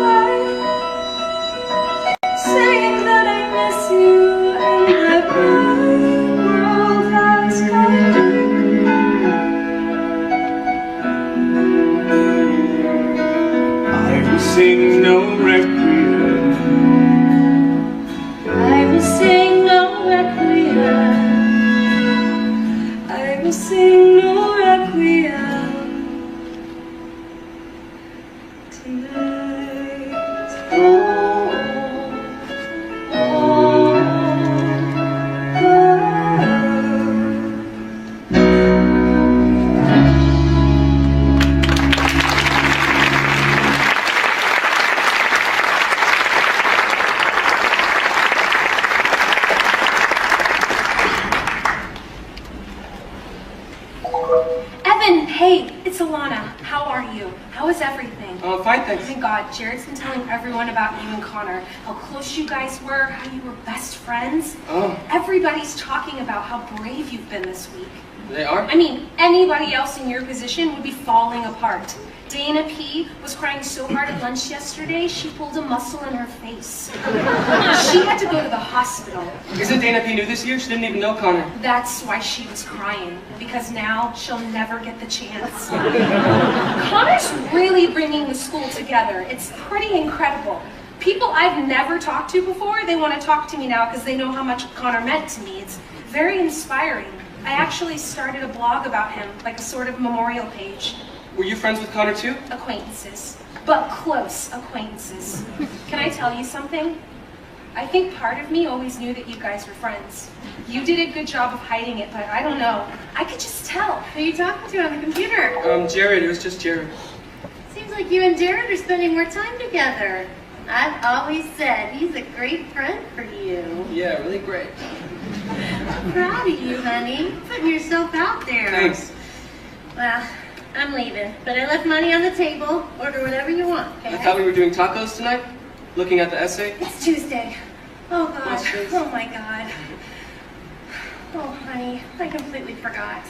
lie, saying that I miss you and that my world has gone I will sing no requiem. I will sing no requiem. I will sing no requiem tonight. Oh, oh, oh. Oh, fine, thanks. Thank God, Jared's been telling everyone about you and Connor, how close you guys were, how you were best friends. Oh. Everybody's talking about how brave you've been this week. They are? I mean, anybody else in your position would be falling apart. Dana P. was crying so hard at lunch yesterday, she pulled a muscle in her face. She had to go to the hospital. Isn't Dana P. new this year? She didn't even know Connor. That's why she was crying, because now she'll never get the chance. Connor's really bringing the school together. It's pretty incredible. People I've never talked to before, they want to talk to me now because they know how much Connor meant to me. It's very inspiring. I actually started a blog about him, like a sort of memorial page. Were you friends with Connor too? Acquaintances, but close acquaintances. Can I tell you something? I think part of me always knew that you guys were friends. You did a good job of hiding it, but I don't know. I could just tell. Who are you talking to on the computer? Jared. It was just Jared. Seems like you and Jared are spending more time together. I've always said he's a great friend for you. Yeah, really great. Proud of you, honey. Putting yourself out there. Thanks. Well, I'm leaving, but I left money on the table. Order whatever you want, okay? I thought we were doing tacos tonight, looking at the essay. It's Tuesday. Oh, God. Yes, it is. Oh, my God. Oh, honey, I completely forgot.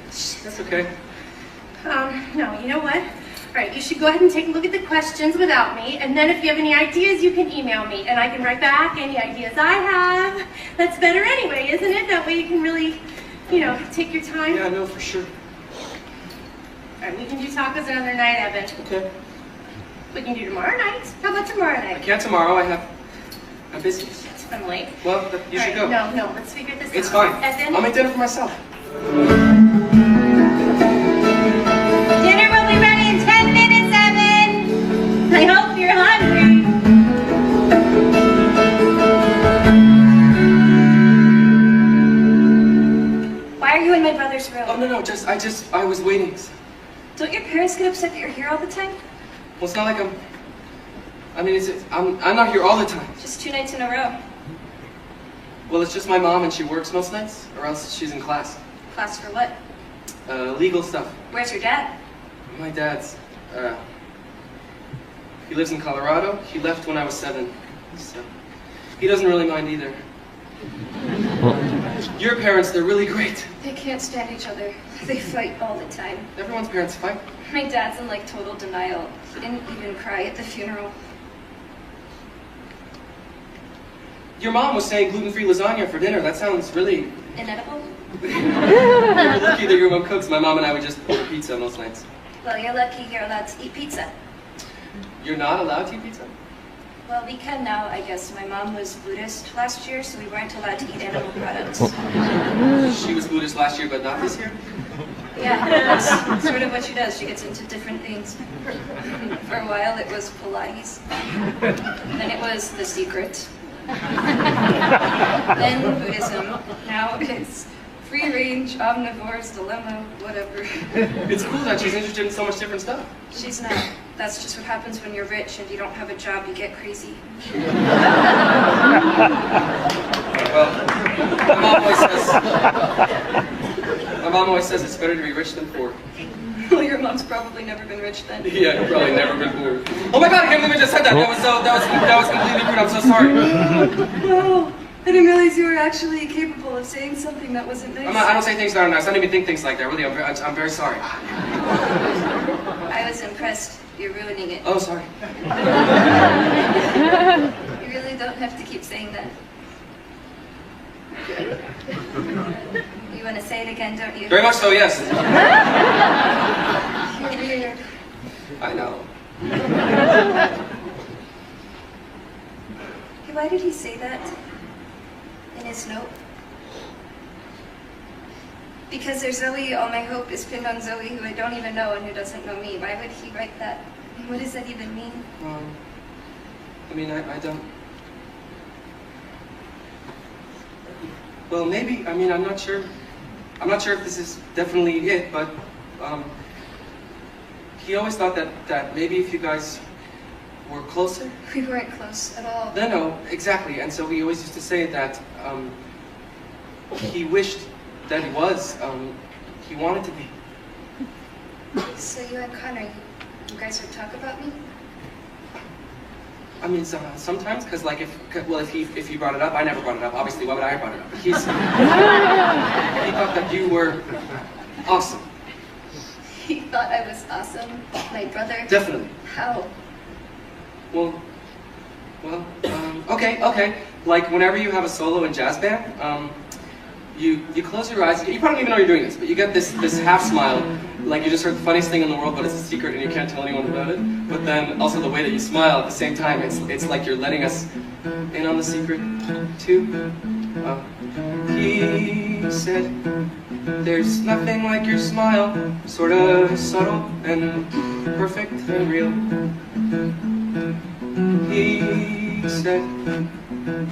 That's okay. No, you know what? All right, you should go ahead and take a look at the questions without me, and then if you have any ideas, you can email me, and I can write back any ideas I have. That's better anyway, isn't it? That way you can really, take your time. Yeah, no, for sure. All right, we can do tacos another night, Evan. Okay. We can do tomorrow night. How about tomorrow I night? can't tomorrow. I'm busy. I'm late. Well, but you should go. No, let's figure this out. It's fine. Evan? I'll make dinner for myself. Dinner will be ready in 10 minutes, Evan. I hope you're hungry. Why are you in my brother's room? Oh, no, I was waiting. Don't your parents get upset that you're here all the time? Well, it's not like I'm not here all the time. Just 2 nights in a row. Well, it's just my mom and she works most nights, or else she's in class. Class for what? Legal stuff. Where's your dad? My dad's, he lives in Colorado. He left when I was 7, so he doesn't really mind either. Your parents, they're really great. They can't stand each other. They fight all the time. Everyone's parents fight. My dad's in like total denial. He didn't even cry at the funeral. Your mom was saying gluten-free lasagna for dinner. That sounds really... Inedible? You're lucky that your mom cooks. My mom and I would just order pizza most nights. Well, you're lucky you're allowed to eat pizza. You're not allowed to eat pizza? Well, we can now, I guess. My mom was Buddhist last year, so we weren't allowed to eat animal products. She was Buddhist last year, but not this year? Yeah, that's sort of what she does. She gets into different things. For a while, it was Pilates. Then it was The Secret. Then Buddhism. Now it's free range, omnivore's dilemma, whatever. It's cool that she's interested in so much different stuff. She's not. That's just what happens when you're rich and you don't have a job, you get crazy. Well, my mom always says it's better to be rich than poor. Well, your mom's probably never been rich then. Yeah, you've probably never been poor. Oh my god, I can't believe I just said that. That was completely rude. I'm so sorry. Oh, I didn't realize you were actually capable of saying something that wasn't nice. I don't say things that are nice. I don't even think things like that. Really, I'm very sorry. I was impressed. You're ruining it. Oh, sorry. You really don't have to keep saying that. You want to say it again, don't you? Very much so, yes. You're weird. I know. Hey, why did he say that in his note? Because there's Zoe, all my hope is pinned on Zoe, who I don't even know and who doesn't know me. Why would he write that? What does that even mean? I don't... Well, maybe, I'm not sure. I'm not sure if this is definitely it, but, he always thought that maybe if you guys were closer. We weren't close at all. No, exactly. And so he always used to say that, he wished that he was, he wanted to be. So you and Connor, You guys would talk about me? I mean, sometimes, because like, if he brought it up, I never brought it up. Obviously, why would I have brought it up? But he thought that you were awesome. He thought I was awesome? My brother? Definitely. How? Well, okay. Like, whenever you have a solo in jazz band, you close your eyes. You probably don't even know you're doing this, but you get this half smile, like you just heard the funniest thing in the world, but it's a secret and you can't tell anyone about it. But then also the way that you smile at the same time, it's like you're letting us in on the secret too. He said, "There's nothing like your smile, sort of subtle and perfect and real." He said,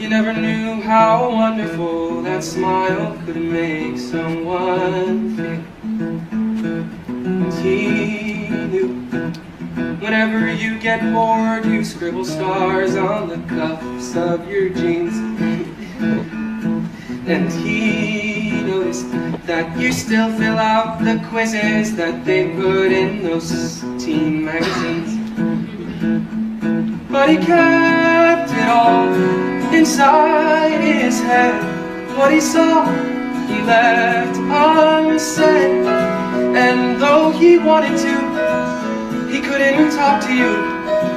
"You never knew how wonderful that smile could make someone feel." And he knew whenever you get bored, you scribble stars on the cuffs of your jeans. And he noticed that you still fill out the quizzes that they put in those teen magazines. But he kept it all inside his head. What he saw, he left unsaid. And though he wanted to, he couldn't talk to you.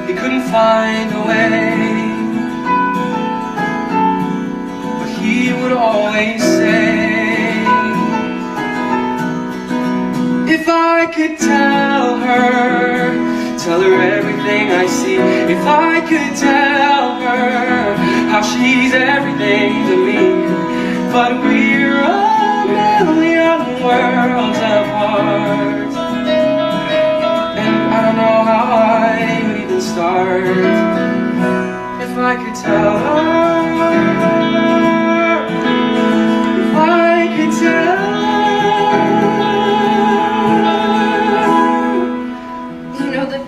He couldn't find a way. But he would always say, "If I could tell her everything I see. If I could tell her how she's everything to me. But we're a million worlds apart. And I don't know how I would even start. If I could tell her, if I could tell her."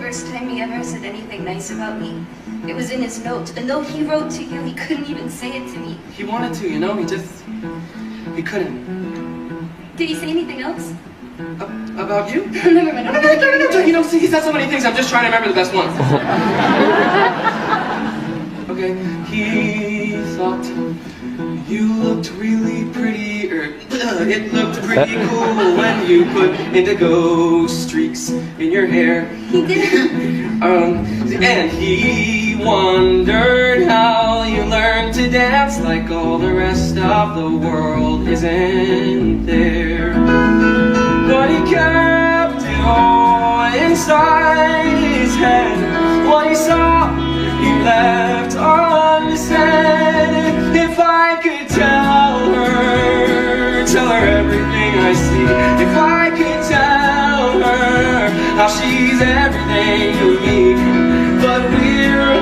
First time he ever said anything nice about me, it was in his note. And though he wrote to you, he couldn't even say it to me. He wanted to, you know, he couldn't. Did he say anything else? About you? Never mind. No, you know, see, he said so many things, I'm just trying to remember the best ones. Okay, he thought you looked really pretty, it looked pretty cool when you put indigo streaks in your hair. He did. And he wondered how you learned to dance like all the rest of the world isn't there. But he kept it all inside his head. What he saw, he left unsaid. If I could tell her everything I see. If I could tell her how she's everything to me. But we're a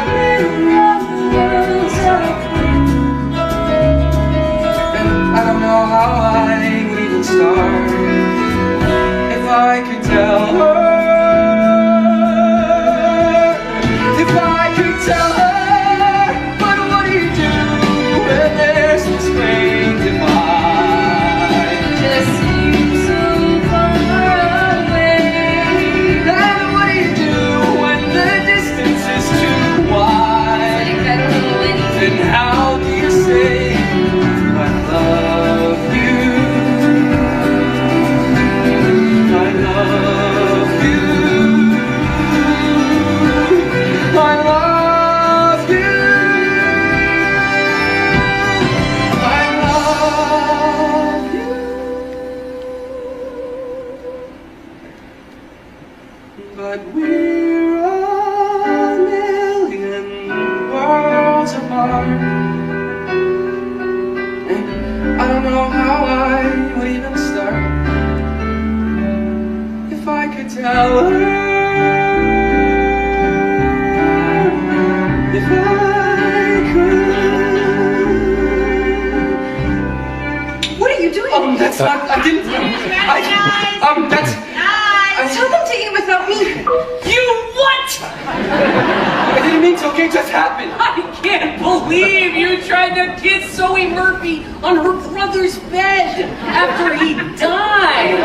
million worlds apart. And I don't know how I would even start. If I could tell her, if I could tell her. But what do you do when there's this great divide? Just seems so far away. And what do you do when the distance is too wide? Like I don't know anything. Then how do you say I love you? I love you. I love you. I love you. But we're a million worlds apart. And I don't know how I would even start. If I could tell her, if I could. What are you doing? That's not, I didn't, that's, Tell them to eat without me. You what? I didn't mean to, okay, it just happened. I can't believe you tried to kiss Zoe Murphy on her brother's bed after he died.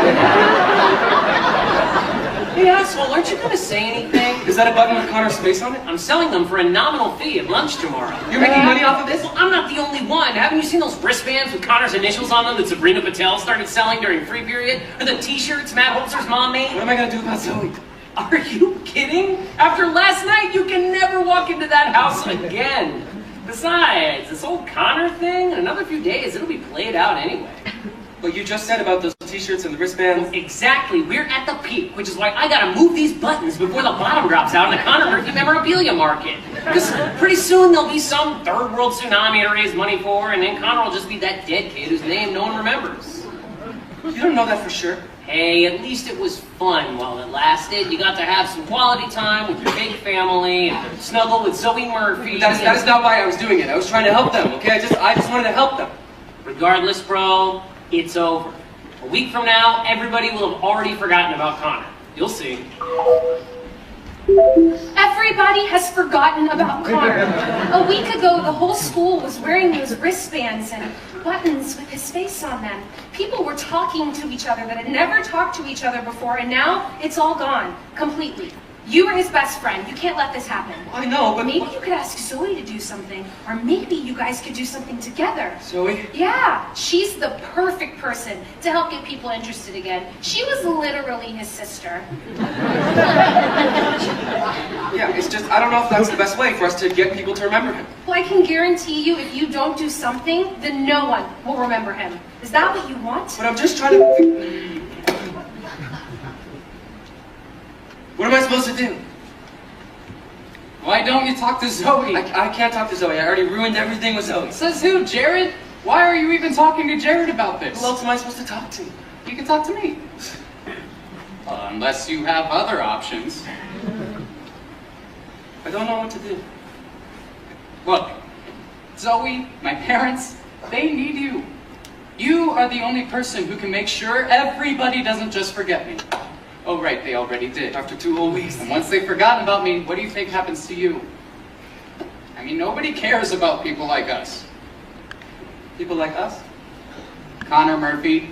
Hey, asshole, aren't you gonna say anything? Is that a button with Connor's face on it? I'm selling them for a nominal fee at lunch tomorrow. You're making money off of this? Well, I'm not the only one. Haven't you seen those wristbands with Connor's initials on them that Sabrina Patel started selling during free period? Or the t-shirts Matt Holzer's mom made? What am I gonna do about Zoe? Are you kidding? After last night, you can never walk into that house again. Besides, this whole Connor thing, in another few days, it'll be played out anyway. What you just said about those t-shirts and the wristbands. Exactly, we're at the peak, which is why I gotta move these buttons before the bottom drops out in the Connor Murphy memorabilia market. Because pretty soon there'll be some third world tsunami to raise money for, and then Connor will just be that dead kid whose name no one remembers. You don't know that for sure. Hey, at least it was fun while it lasted. You got to have some quality time with your big family, and snuggle with Zoe Murphy. That is not why I was doing it. I was trying to help them, okay? I just wanted to help them. Regardless, bro, it's over. A week from now, everybody will have already forgotten about Connor. You'll see. Everybody has forgotten about Connor. A week ago, the whole school was wearing those wristbands and buttons with his face on them. People were talking to each other that had never talked to each other before, and now it's all gone, completely. You were his best friend. You can't let this happen. I know, but... Maybe you could ask Zoe to do something, or maybe you guys could do something together. Zoe? Yeah, she's the perfect person to help get people interested again. She was literally his sister. Yeah, it's just, I don't know if that's the best way for us to get people to remember him. Well, I can guarantee you if you don't do something, then no one will remember him. Is that what you want? But I'm just trying to... What am I supposed to do? Why don't you talk to Zoe? I can't talk to Zoe. I already ruined everything with Zoe. Says who, Jared? Why are you even talking to Jared about this? Who else am I supposed to talk to? You can talk to me. Unless you have other options. I don't know what to do. Look, Zoe, my parents, they need you. You are the only person who can make sure everybody doesn't just forget me. Oh, right, they already did. After 2 whole weeks. And once they've forgotten about me, what do you think happens to you? I mean, nobody cares about people like us. People like us? Connor Murphy,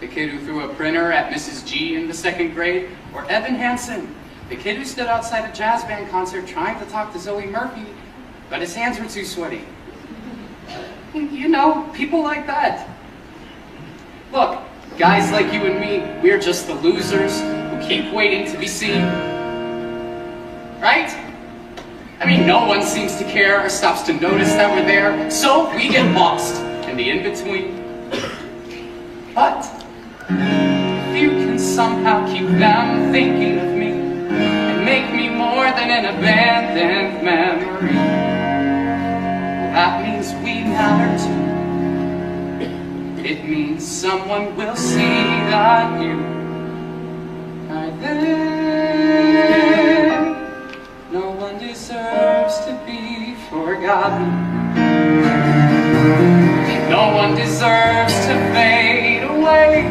the kid who threw a printer at Mrs. G in the 2nd grade, or Evan Hanson, the kid who stood outside a jazz band concert trying to talk to Zoe Murphy, but his hands were too sweaty. You know, people like that. Look, guys like you and me, we're just the losers who keep waiting to be seen. Right? I mean, no one seems to care or stops to notice that we're there, so we get lost in the in-between. But if you can somehow keep them thinking of me and make me more than an abandoned memory, well, that means we matter too. It means someone will see that you are there. No one deserves to be forgotten. No one deserves to fade away.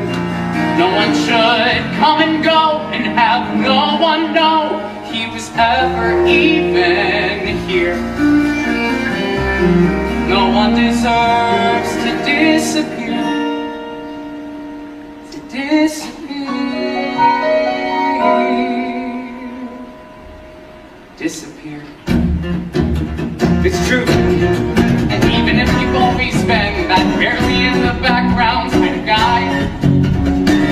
No one should come and go and have no one know he was ever even here. No one deserves to disappear. Disappear. It's true. And even if you've always been that barely in the background kind of guy,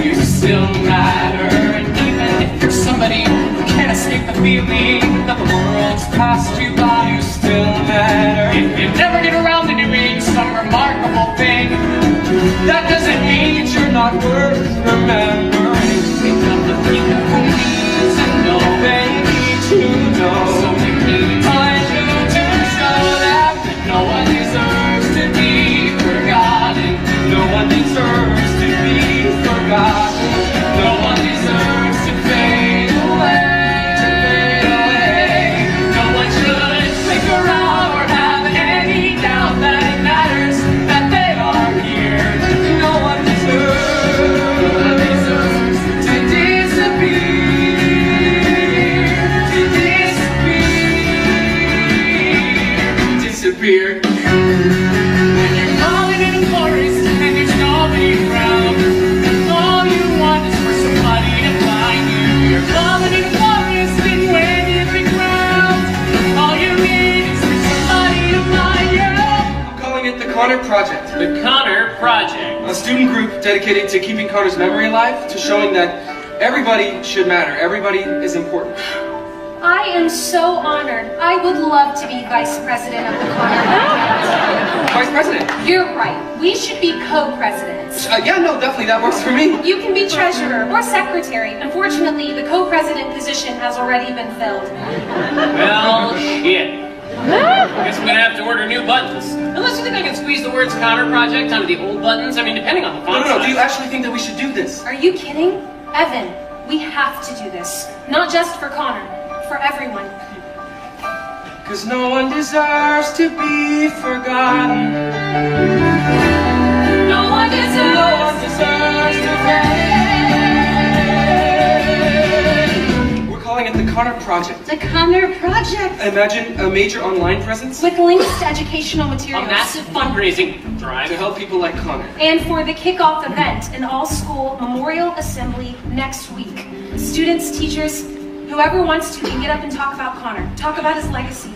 you still matter. And even if you're somebody who can't escape the feeling that the world's passed you by, you still matter. If you never get around to doing some remarkable thing, that doesn't mean you're not worth remembering. Think of the people who need to know. They need to know. So you need time to show them that no one deserves to be forgotten. No one deserves to be forgotten. No one deserves to fade away. No one should flicker out or have any doubt that it matters that they are here. No one deserves. Project. The Connor Project. A student group dedicated to keeping Connor's memory alive, to showing that everybody should matter. Everybody is important. I am so honored. I would love to be vice president of the Connor Project. Vice President. You're right. We should be co-presidents. Yeah, no, definitely, that works for me. You can be treasurer or secretary. Unfortunately, the co-president position has already been filled. Well, shit. I guess I'm gonna have to order new buttons. Unless you think I can squeeze the words Connor Project onto the old buttons. I mean, depending on the font No, size. do you actually think that we should do this? Are you kidding? Evan, we have to do this. Not just for Connor, for everyone. Cause no one deserves to be forgotten. No one deserves to fade. We're calling it the Connor Project. The Connor Project. Imagine a major online presence With links to educational A materials. massive fundraising drive. to help people like Connor. And for the kickoff event, an all-school memorial assembly next week. Students, teachers, whoever wants to can get up and talk about Connor. Talk about his legacy.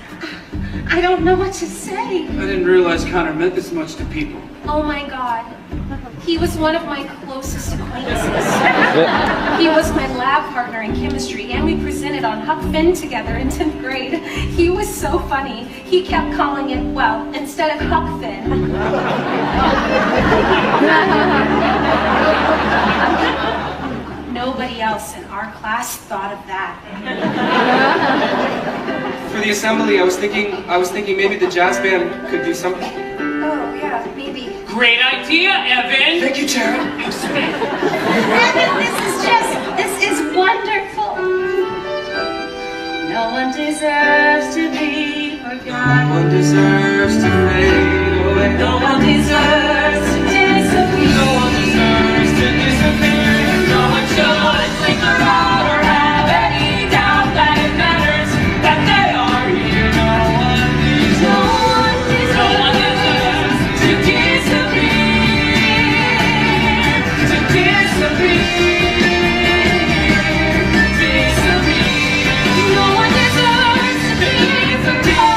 I don't know what to say. I didn't realize Connor meant this much to people. Oh my God. He was one of my closest acquaintances. He was my lab partner in chemistry, and we presented on Huck Finn together in 10th grade. He was so funny. He kept calling it, well, instead of Huck Finn. Nobody else in our class thought of that. For the assembly, I was thinking maybe the jazz band could do something. Oh, yeah, maybe. Great idea, Evan. Thank you, Tara. Evan, this is wonderful. No one deserves to be No forgotten. one deserves to fade away. No one deserves to disappear. No one deserves to disappear. No one should flicker out or have any doubt that it matters that they are here. No one deserves to disappear. To disappear. No one deserves to disappear.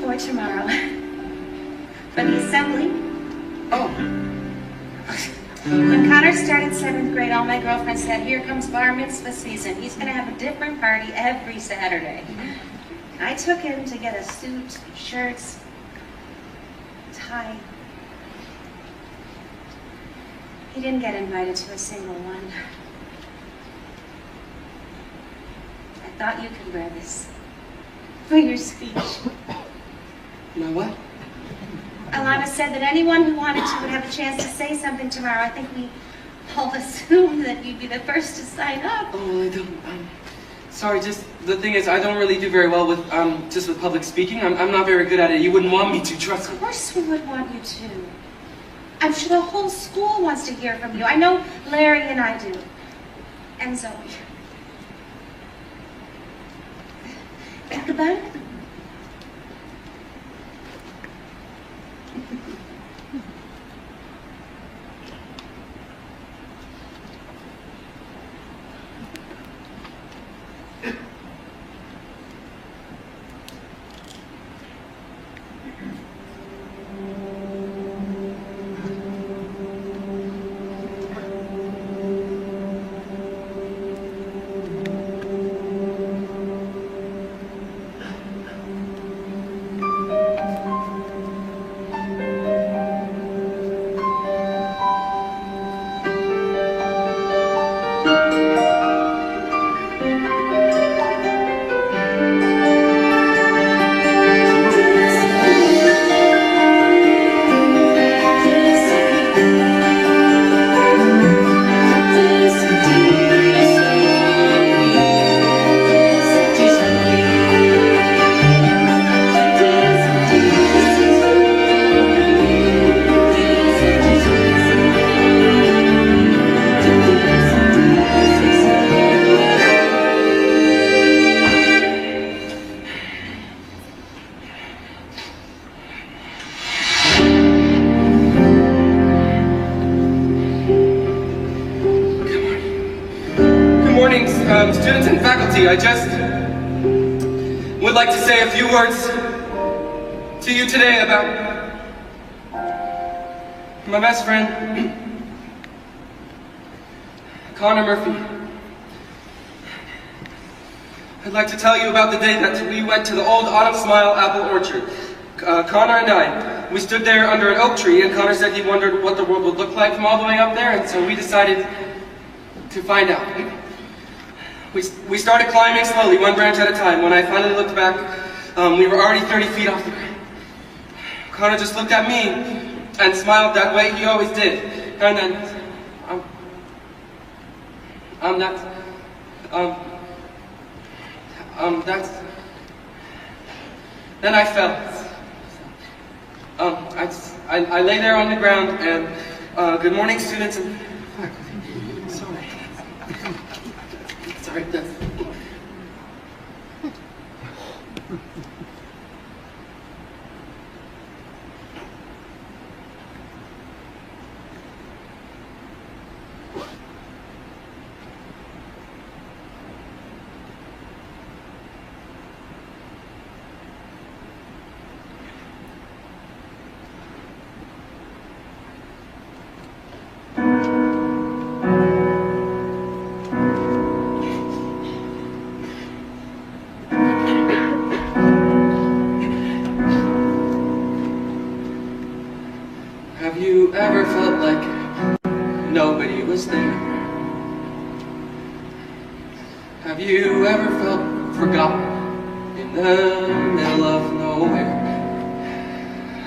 For tomorrow. For the assembly. Oh, When Connor started 7th grade, all my girlfriends said, here comes bar mitzvah season. He's going to have a different party every Saturday. I took him to get a suit, shirts, tie. He didn't get invited to a single one. I thought you could wear this for your speech. my what? Alana said that anyone who wanted to would have a chance to say something tomorrow. I think we all assumed that you'd be the first to sign up. Oh, well, I don't. Sorry, just the thing is, I don't really do very well with just with public speaking. I'm not very good at it. You wouldn't want me to, trust me. Of course we would want you to. I'm sure the whole school wants to hear from you. I know Larry and I do. And Zoe. Goodbye. I just would like to say a few words to you today about my best friend, Connor Murphy. I'd like to tell you about the day that we went to the old Autumn Smile apple orchard. Connor and I, we stood there under an oak tree, and Connor said he wondered what the world would look like from all the way up there, and so we decided to find out. We started climbing slowly, one branch at a time. When I finally looked back, we were already 30 feet off the ground. Connor just looked at me and smiled that way he always did. And then, then I fell. I lay there on the ground, and good morning, students and faculty. Sorry. Sorry, that's... Have you ever felt like nobody was there? Have you ever felt forgotten in the middle of nowhere?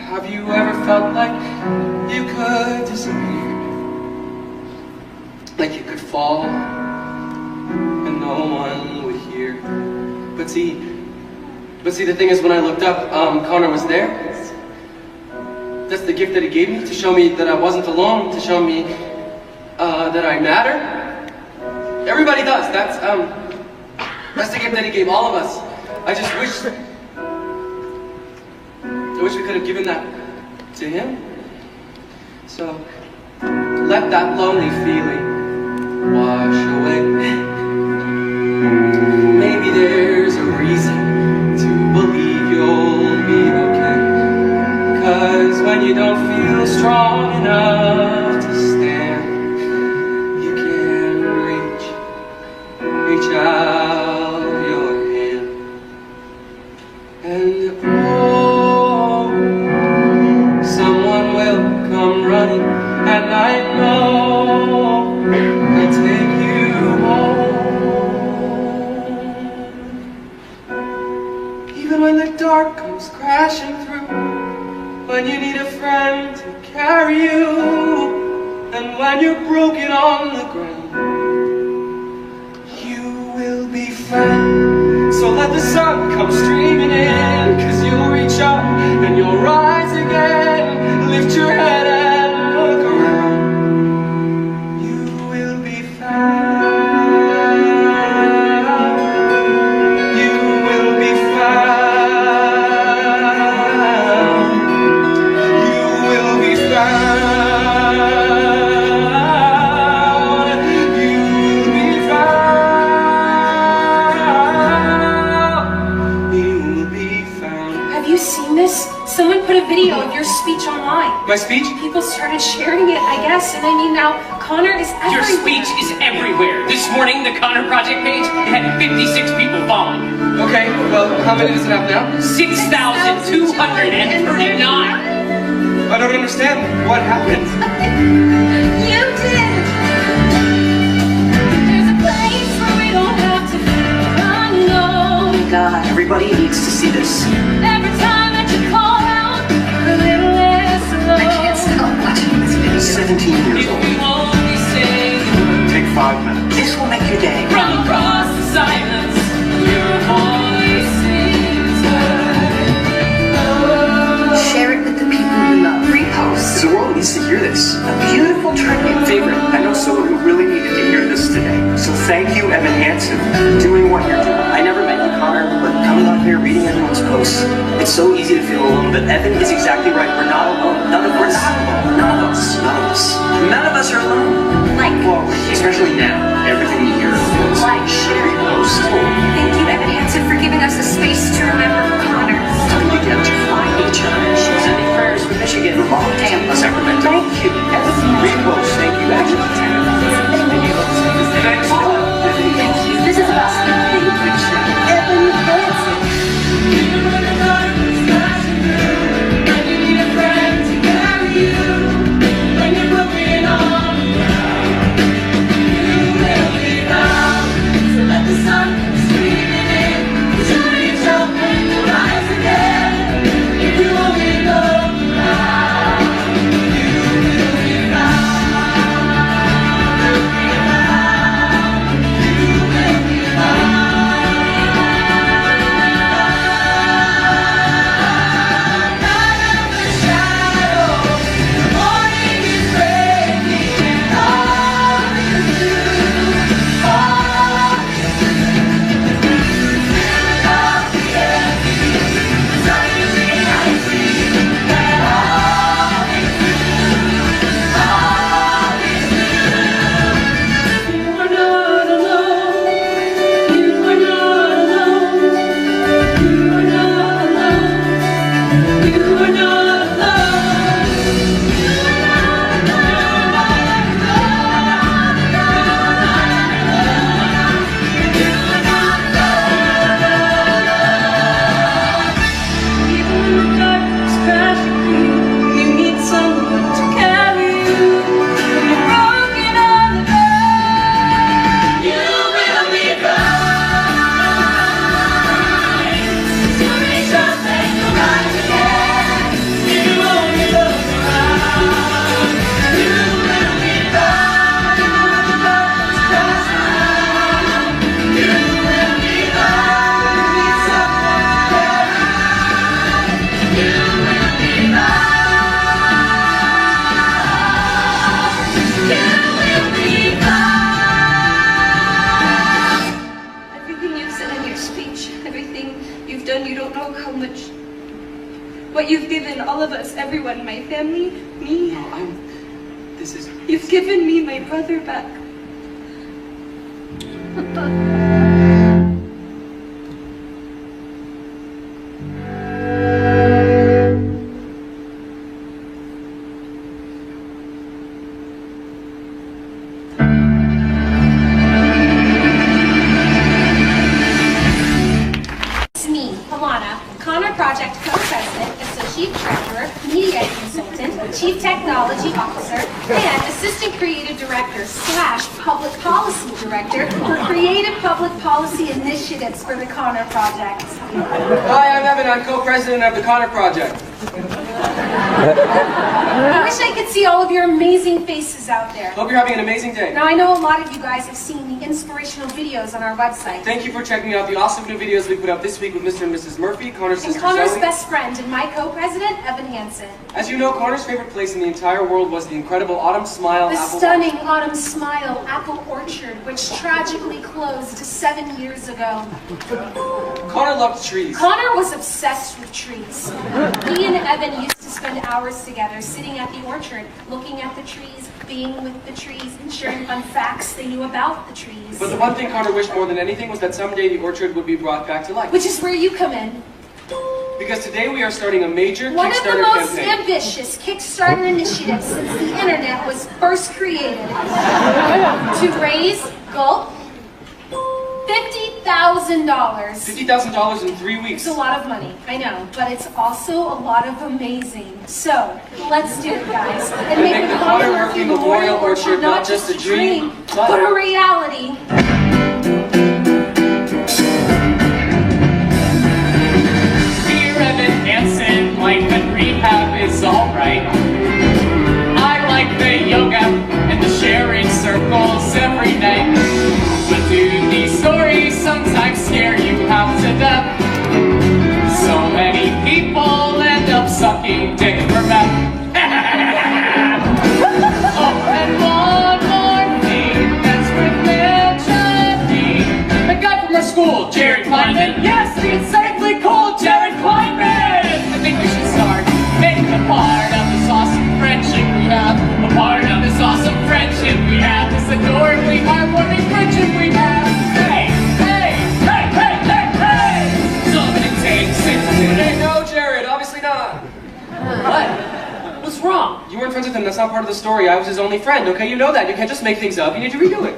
Have you ever felt like you could disappear? Like you could fall and no one would hear? But see, the thing is, when I looked up, Connor was there. That's the gift that he gave me, to show me that I wasn't alone, to show me that I matter. Everybody does. That's the gift that he gave all of us. I just wish we could have given that to him. So let that lonely feeling wash away. Maybe there's a reason to believe you'll be okay. 'Cause when you don't feel strong enough to stand, you can reach out your hand. And oh, someone will come running, and I know they'll take you home. Even when the dark comes crashing through, when you need a friend to carry you, and when you're broken on the ground, you will be found. So let the sun come streaming in, 'cause you'll reach up and you'll rise again. Lift your head and look around. You will be found. You will be found. Someone put a video of your speech online. My speech? People started sharing it, I guess, and I mean now Connor is everywhere. Your speech is everywhere. This morning, the Connor Project page, it had 56 people following. Okay, well, how many does it have now? 6,239. I don't understand. What happened? You did! There's a place where we don't have to feel unknown. God, everybody needs to see this. Every time that you call out, a little less alone. I can't stop watching this video. 17 years If old. we only say Take 5 minutes. This will make your day. from across the silence, your voice is heard. Share it with the people you love. Repost. The world needs to hear this. A beautiful tribute. Favorite. I know someone who really needed to hear this today. So thank you, Evan Hanson, for doing what you're doing. I never met you, Connor, but coming out here, reading everyone's posts, Repose. It's so easy to feel alone, but Evan is exactly right. We're not alone. None of us. None of us. None of us. None of us are alone. Like, Well, especially now. Everything you hear is like, Repose. Thank you, Evan Hanson, for giving us the space to remember Connor. Coming together to find each other. Sending prayers from Michigan, Vermont, Tampa, Sacramento. Thank you, Evan Hanson. Repose. Thank you. Actually, Thank you. This is awesome. Thank you, Evan Hanson. What you've given all of us, everyone, my family, me. No, this is... You've given me my brother back. It's me, Alana, Connor Project Co-President, Associate Treasurer, Media Consultant, Chief Technology Officer, and Assistant Creative Director / Public Policy Director for Creative Public Policy Initiatives for the Connor Project. Hi, I'm Evan. I'm co-president of the Connor Project. I wish I could see all of your amazing faces out there. Hope you're having an amazing day. Now, I know a lot of you guys have seen the inspirational videos on our website. Thank you for checking out the awesome new videos we put out this week with Mr. and Mrs. Murphy, Connor's And sister Connor's Zoe. best friend and my co-president, Evan Hanson. As you know, Connor's favorite place in the entire world was the incredible Autumn Smile The apple stunning Autumn Smile Apple Orchard, which tragically closed 7 years ago. Connor loved trees. Connor was obsessed with trees. He and Evan used to spend hours together, sitting at the orchard, looking at the trees, being with the trees, and sharing fun facts they knew about the trees. But the one thing Connor wished more than anything was that someday the orchard would be brought back to life. Which is where you come in. Because today we are starting a major One of the Kickstarter most campaign. ambitious Kickstarter initiatives since the internet was first created. To raise, gulp, $50,000. $50,000 in 3 weeks. It's a lot of money, I know, but it's also a lot of amazing. So, let's do it, guys. And make the Connor Murphy Memorial Orchard not just a dream, but a reality. Dear Evan Hanson, life at rehab is alright. I like the yoga and the sharing circles every night. But do these stories sometimes scare you half to death? So many people end up sucking dick for meth. Oh, and one more thing that's with mention. Jared Kleinman. Yes, we can safely call Jared Kleinman. I think we should start making a part of this awesome friendship we have. A part of this awesome friendship we have. This adorably heartwarming friendship we have. Hey, hey, hey, hey, hey, hey. Something takes it. Hey, no, Jared, obviously not. What? What's wrong? You weren't friends with him, that's not part of the story. I was his only friend, okay? You know that. You can't just make things up. You need to redo it.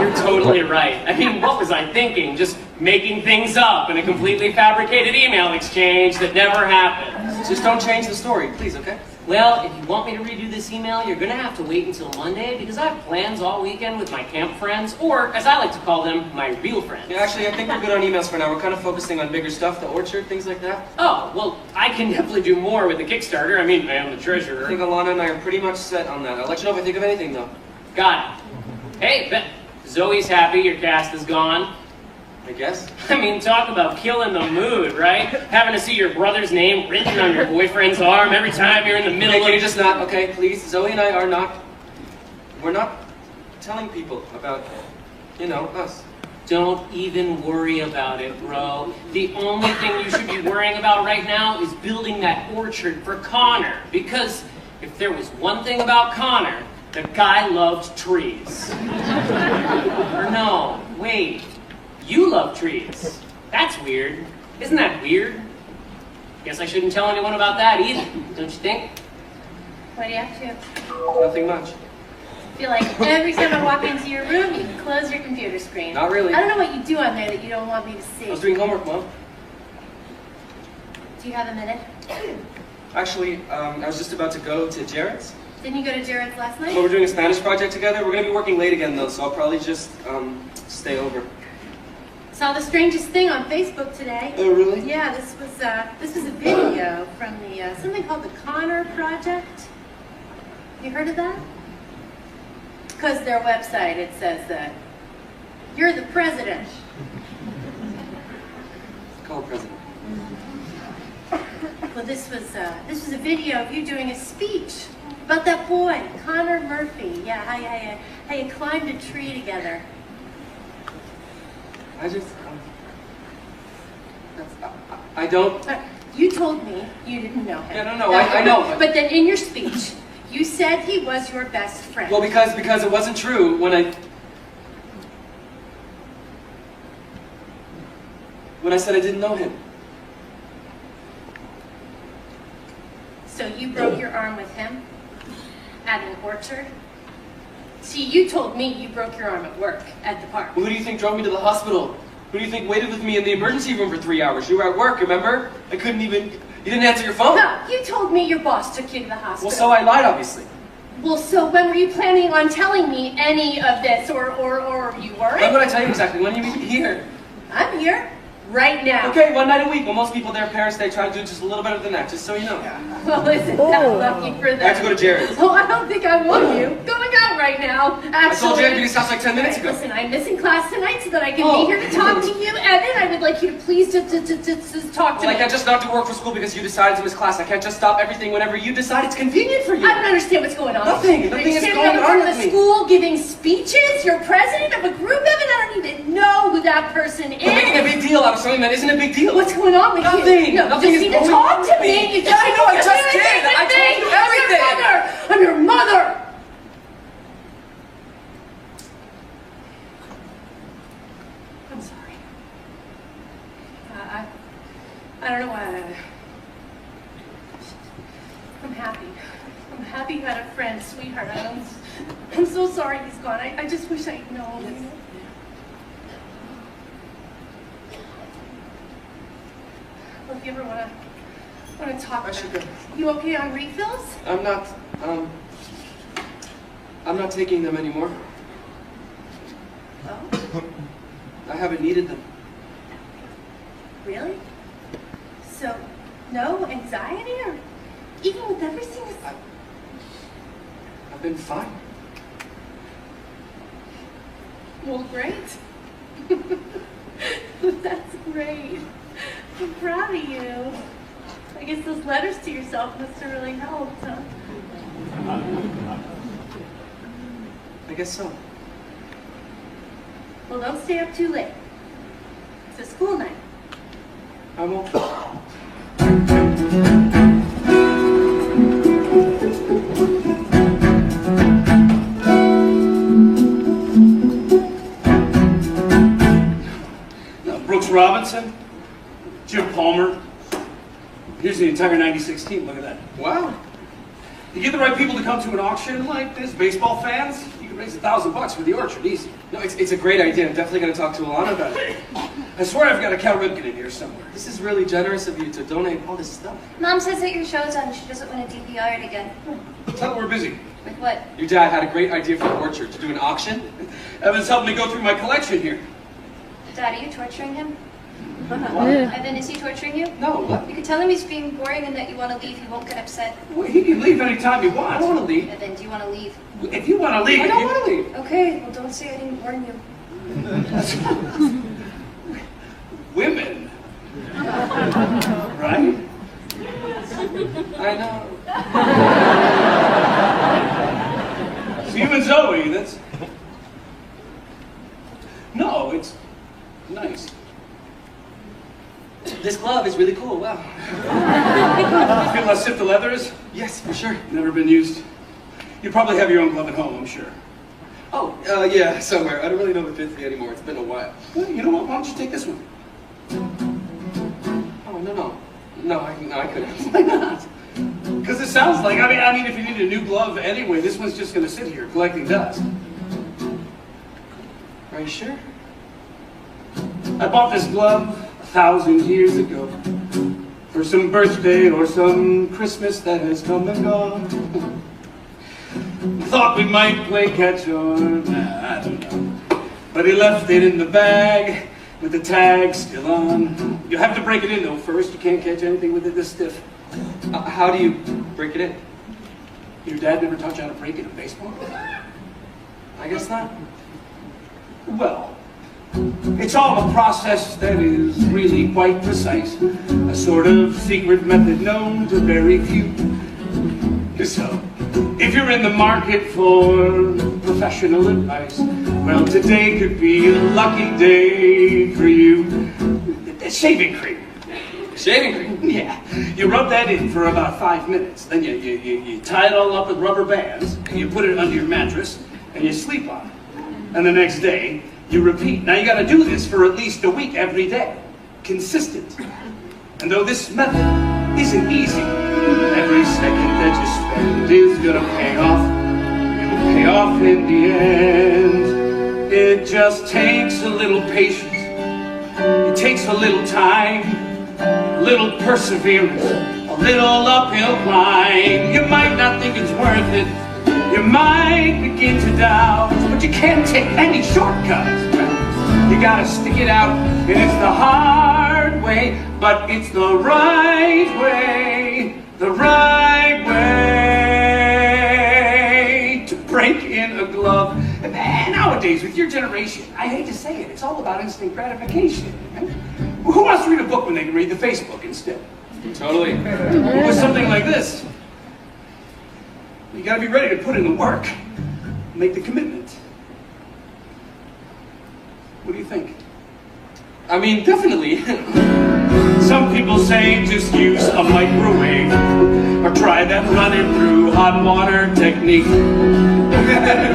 You're totally right. I mean, what was I thinking? Just making things up in a completely fabricated email exchange that never happened. Just don't change the story, please, okay? Well, if you want me to redo this email, you're gonna have to wait until Monday because I have plans all weekend with my camp friends, or as I like to call them, my real friends. Yeah, actually, I think we're good on emails for now. We're kind of focusing on bigger stuff, the orchard, things like that. Oh, well, I can definitely do more with the Kickstarter. I mean, I am the I treasurer. think Alana and I are pretty much set on that. I'll let you know if I think of anything, though. Got it. Hey, Zoe's happy your cast is gone. I guess. I mean, talk about killing the mood, right? Having to see your brother's name written on your boyfriend's arm every time you're in the middle Can you of... just not, okay, please? Zoe and I are not, we're not telling people about, you know, us. Don't even worry about it, bro. The only thing you should be worrying about right now is building that orchard for Connor. Because if there was one thing about Connor, the guy loved trees. Or no, wait. You love trees. That's weird. Isn't that weird? Guess I shouldn't tell anyone about that either, don't you think? What are you up to? Nothing much. I feel like every time I walk into your room, you close your computer screen. Not really. I don't know what you do on there that you don't want me to see. I was doing homework, Mom. Do you have a minute? Actually, I was just about to go to Jared's. Didn't you go to Jared's last night? But we're doing a Spanish project together. We're going to be working late again, though, so I'll probably just stay over. Saw the strangest thing on Facebook today. Oh, really? Yeah, this was a video from the something called the Connor Project. You heard of that? Because their website, it says that you're the president. Call president. Well, this was a video of you doing a speech about that boy, Connor Murphy. Yeah, how you climbed a tree together. I just, I don't. You told me you didn't know him. Yeah, no, I know. But then in your speech, you said he was your best friend. Well, because it wasn't true when I said I didn't know him. So you broke your arm with him at an orchard? See, you told me you broke your arm at work at the park. Well, who do you think drove me to the hospital? Who do you think waited with me in the emergency room for 3 hours? You were at work, remember? I couldn't even, you didn't answer your phone. No, you told me your boss took you to the hospital. Well, so I lied, obviously. Well, so when were you planning on telling me any of this, or you weren't? When would I tell you exactly? When are you here? I'm here, right now. Okay, one night a week. Well, most people, their parents, they try to do just a little better than that, just so you know. Well, isn't that lucky for them? I have to go to Jared's. Oh, I don't think I want you going out right now, actually. I told Jared to be his house like 10 minutes ago. Listen, I'm missing class tonight so that I can be here to talk to you. Evan, I would like you to please just talk to Well, me. I can't just not do work for school because you decided to miss class. I can't just stop everything whenever you decide it's convenient for you. I don't understand what's going on. Nothing is You're going standing up in on front of with the me. school giving speeches. You're president of a group, Evan. I don't even know who that person is. You're making a big deal out of something that isn't a big deal. What's going on with you? Nothing. No, Nothing you is just need to going talk on to with me. me. You just I know, I need to just do did. anything I with told me. you everything. I'm your mother. I'm sorry. I don't know why. I'm happy. I'm happy you had a friend, sweetheart. I'm so sorry he's gone. I just wish I'd known. Well, if you ever want to talk, I should go. you okay on refills? I'm not taking them anymore. Oh, I haven't needed them. really? So, no anxiety, or even with everything? I've been fine. Well, great. That's great. I'm proud of you. I guess those letters to yourself must have really helped, huh? I guess so. Well, don't stay up too late. I won't. Brooks Robinson, Jim Palmer. Here's the entire 96 team, look at that. Wow. You get the right people to come to an auction like this, baseball fans, you can raise $1,000 for the orchard, easy. No, it's a great idea. I'm definitely going to talk to Alana about it. I swear I've got a Cal Ripken in here somewhere. This is really generous of you to donate all this stuff. Mom says that your show's on. She doesn't want to DVR it again. Tell them we're busy. With what? Your dad had a great idea for the orchard, to do an auction. Evan's helped me go through my collection here. Dad, are you torturing him? Evan, is he torturing you? No, what? You could tell him he's being boring and that you want to leave. He won't get upset. Well, he can leave anytime he wants. I don't want to leave. Evan, do you want to leave? If you want to leave, I don't want to leave. Okay, well, don't say I didn't warn you. Women. Right? I know. So you and Zoe, that's... No, it's nice. This glove is really cool, wow. Feel how stiff the leather is? Yes, for sure. Never been used. You probably have your own glove at home, I'm sure. Oh, yeah, somewhere. I don't really know if it fits me anymore. It's been a while. Well, you know what? Why don't you take this one? Oh, no. No, I couldn't. Why not? Because it sounds like, I mean, if you need a new glove anyway, this one's just going to sit here collecting dust. Are you sure? I bought this glove 1,000 years ago for some birthday or some Christmas that has come and gone. Thought we might play catch-on, I don't know. But he left it in the bag with the tag still on. You have to break it in though first. You can't catch anything with it this stiff. How do you break it in? Your dad never taught you how to break it in baseball? I guess not. Well, it's all a process that is really quite precise. A sort of secret method known to very few. So, if you're in the market for professional advice, well, today could be a lucky day for you. Shaving cream. Shaving cream? Yeah. You rub that in for about 5 minutes. Then you tie it all up with rubber bands, and you put it under your mattress, and you sleep on it. And the next day, you repeat. Now you gotta do this for at least a week every day. Consistent. And though this method isn't easy, every second that you spend is gonna pay off. It'll pay off in the end. It just takes a little patience. It takes a little time, a little perseverance, a little uphill climb. You might not think it's worth it. You might begin to doubt, but you can't take any shortcuts. You gotta stick it out, and it's the hard way, but it's the right way to break in a glove. And nowadays, with your generation, I hate to say it, it's all about instant gratification. Who wants to read a book when they can read the Facebook instead? Totally. With something like this, you gotta be ready to put in the work, make the commitment. What do you think? I mean, definitely. Some people say just use a microwave, or try that run it through hot water technique.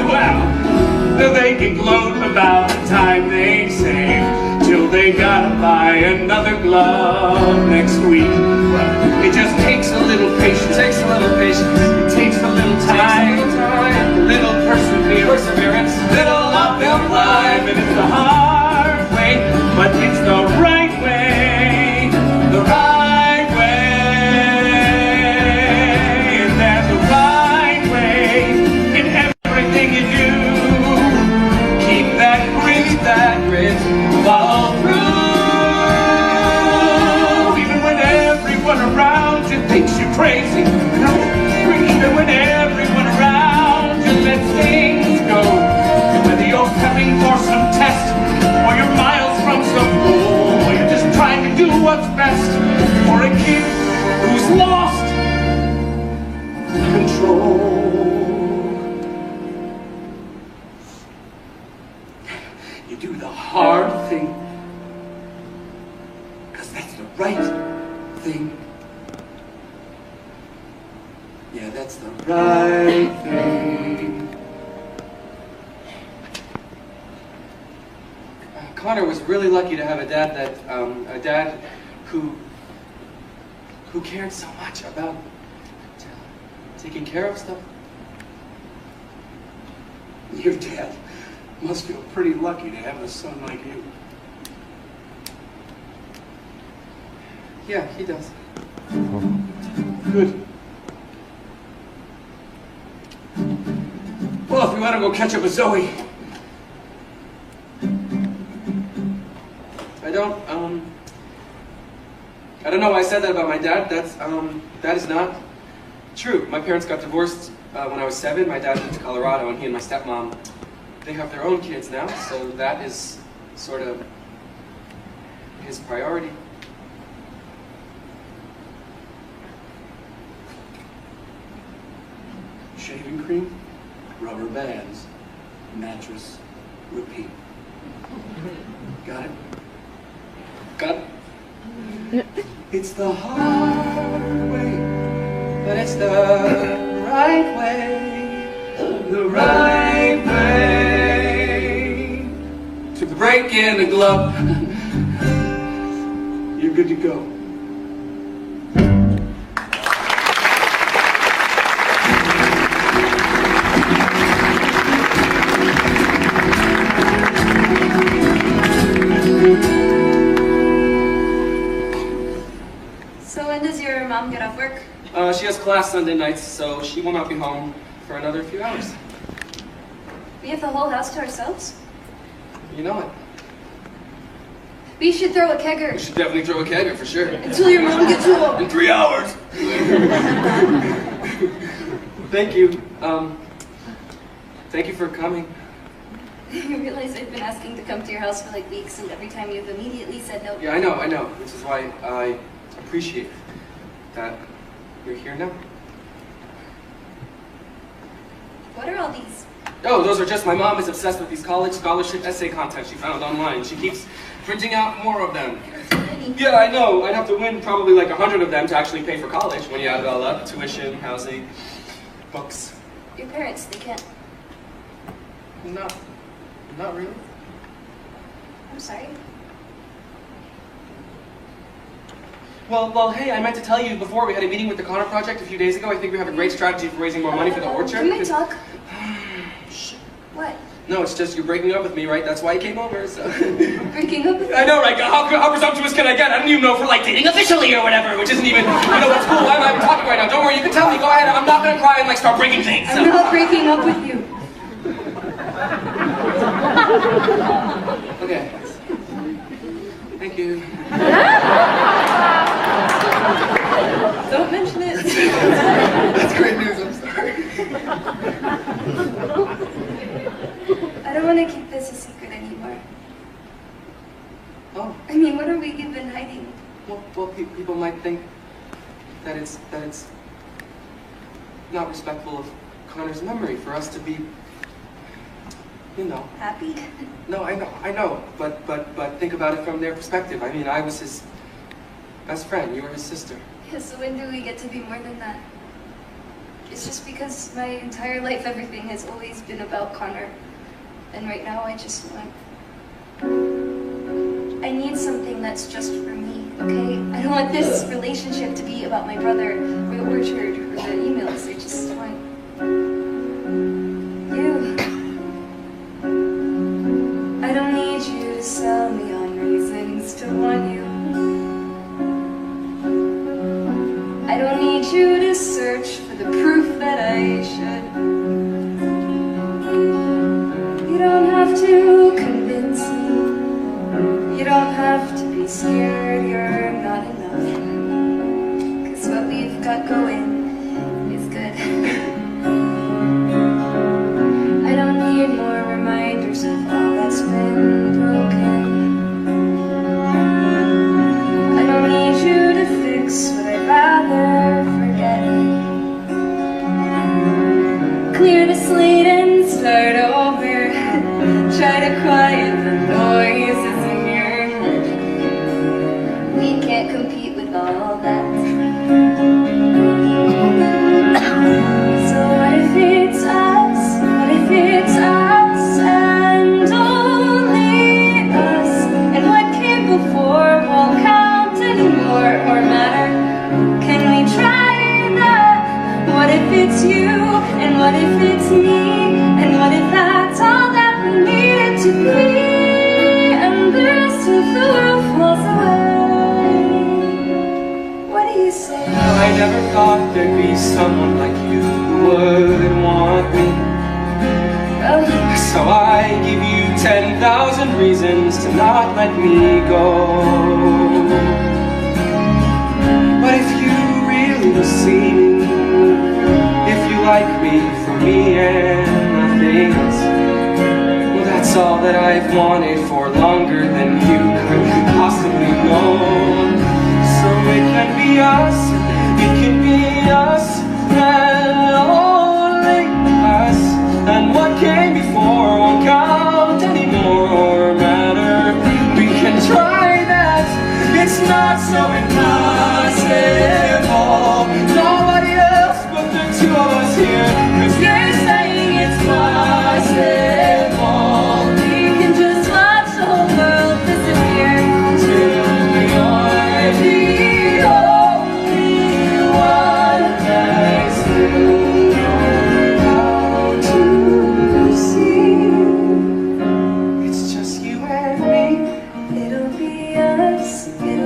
Wow, they can gloat about the time they saved, till they gotta buy another glove next week. It just takes a little patience. It takes a little patience. It takes a little time. A little perseverance. Little uphill climb. And it's the hard way, but it's the right way. The right way. And there's the right way in everything you do. Keep that grit, follow through. Even when everyone around you thinks you're crazy. Even when everyone around you lets things go. Whether you're prepping for some test, or you're miles from some goal, or you're just trying to do what's best for a kid who's lost control. You do the hard thing, because that's the right thing. Yeah, that's the right thing. Connor was really lucky to have a dad who cared so much about taking care of stuff. Your dad must feel pretty lucky to have a son like you. Yeah, he does. Good. Well, if you want to go catch up with Zoe. I don't know why I said that about my dad. That is not true. My parents got divorced when I was 7. My dad moved to Colorado, and he and my stepmom, they have their own kids now, so that is sort of his priority. Shaving cream, rubber bands, mattress, repeat. Got it? Got it? It's the hard way, But it's the right way. the right way. Took the break and the glove. You're good to go. So when does your mom get off work? She has class Sunday nights, so she will not be home for another few hours. We have the whole house to ourselves? You know it. We should throw a We kegger should definitely throw a kegger for sure. until your mom gets home. In 3 hours. Thank you. Thank you for coming. You realize I've been asking to come to your house for like weeks, and every time you've immediately said no. Yeah, I know. Which is why I appreciate that you're here now. What are all these? Oh, those are just, my mom is obsessed with these college scholarship essay contests she found online. She keeps printing out more of them. Yeah, I know. I'd have to win probably like 100 of them to actually pay for college when you add it all up. Tuition, housing, books. Your parents, they can't. Not really. I'm sorry. Well, hey, I meant to tell you before, we had a meeting with the Connor Project a few days ago. I think we have a great strategy for raising more money for the orchard. Can we talk? Shh. What? No, it's just you're breaking up with me, right? That's why you came over, so... Breaking up with I know, right? How presumptuous can I get? I don't even know if we're like dating officially or whatever, which isn't even, what's cool. I'm talking right now. Don't worry, you can tell me. Go ahead. I'm not gonna cry and like start breaking things. I'm not breaking up with you. Okay. Thank you. Don't mention it. That's great news. I'm sorry. I don't want to keep this a secret anymore. Oh. I mean, what are we even hiding? Well, people might think that it's not respectful of Connor's memory for us to be, Happy? No, I know, but think about it from their perspective. I mean, I was his best friend. You were his sister. Yeah, so when do we get to be more than that? It's just because my entire life, everything has always been about Connor. And right now, I just want... I need something that's just for me, okay? I don't want this relationship to be about my brother, or the orchard, or the emails. I just want... you. I don't need you to sell me on reasons to want you. I don't need you to search for the proof that I should. You don't have to convince me. You don't have to be scared you're not enough. 'Cause what we've got going is good. I don't need more reminders of all that's been broken. I don't need you to fix what I'd rather forget. Clear the slate and start over. Try to quiet the noises in your head. someone like you would want me. So I give you 10,000 reasons to not let me go. But if you really see me, if you like me for me and nothing else, well, that's all that I've wanted for longer than you could possibly know. So it can be us, and only us, and what came before won't count anymore or matter. We can try that, it's not so impossible. Nobody else but the two of us here, 'cause you're saying it's possible. We can just watch the whole world disappear till you're the only one that still knows how to see. It's just you and me. It'll be us, and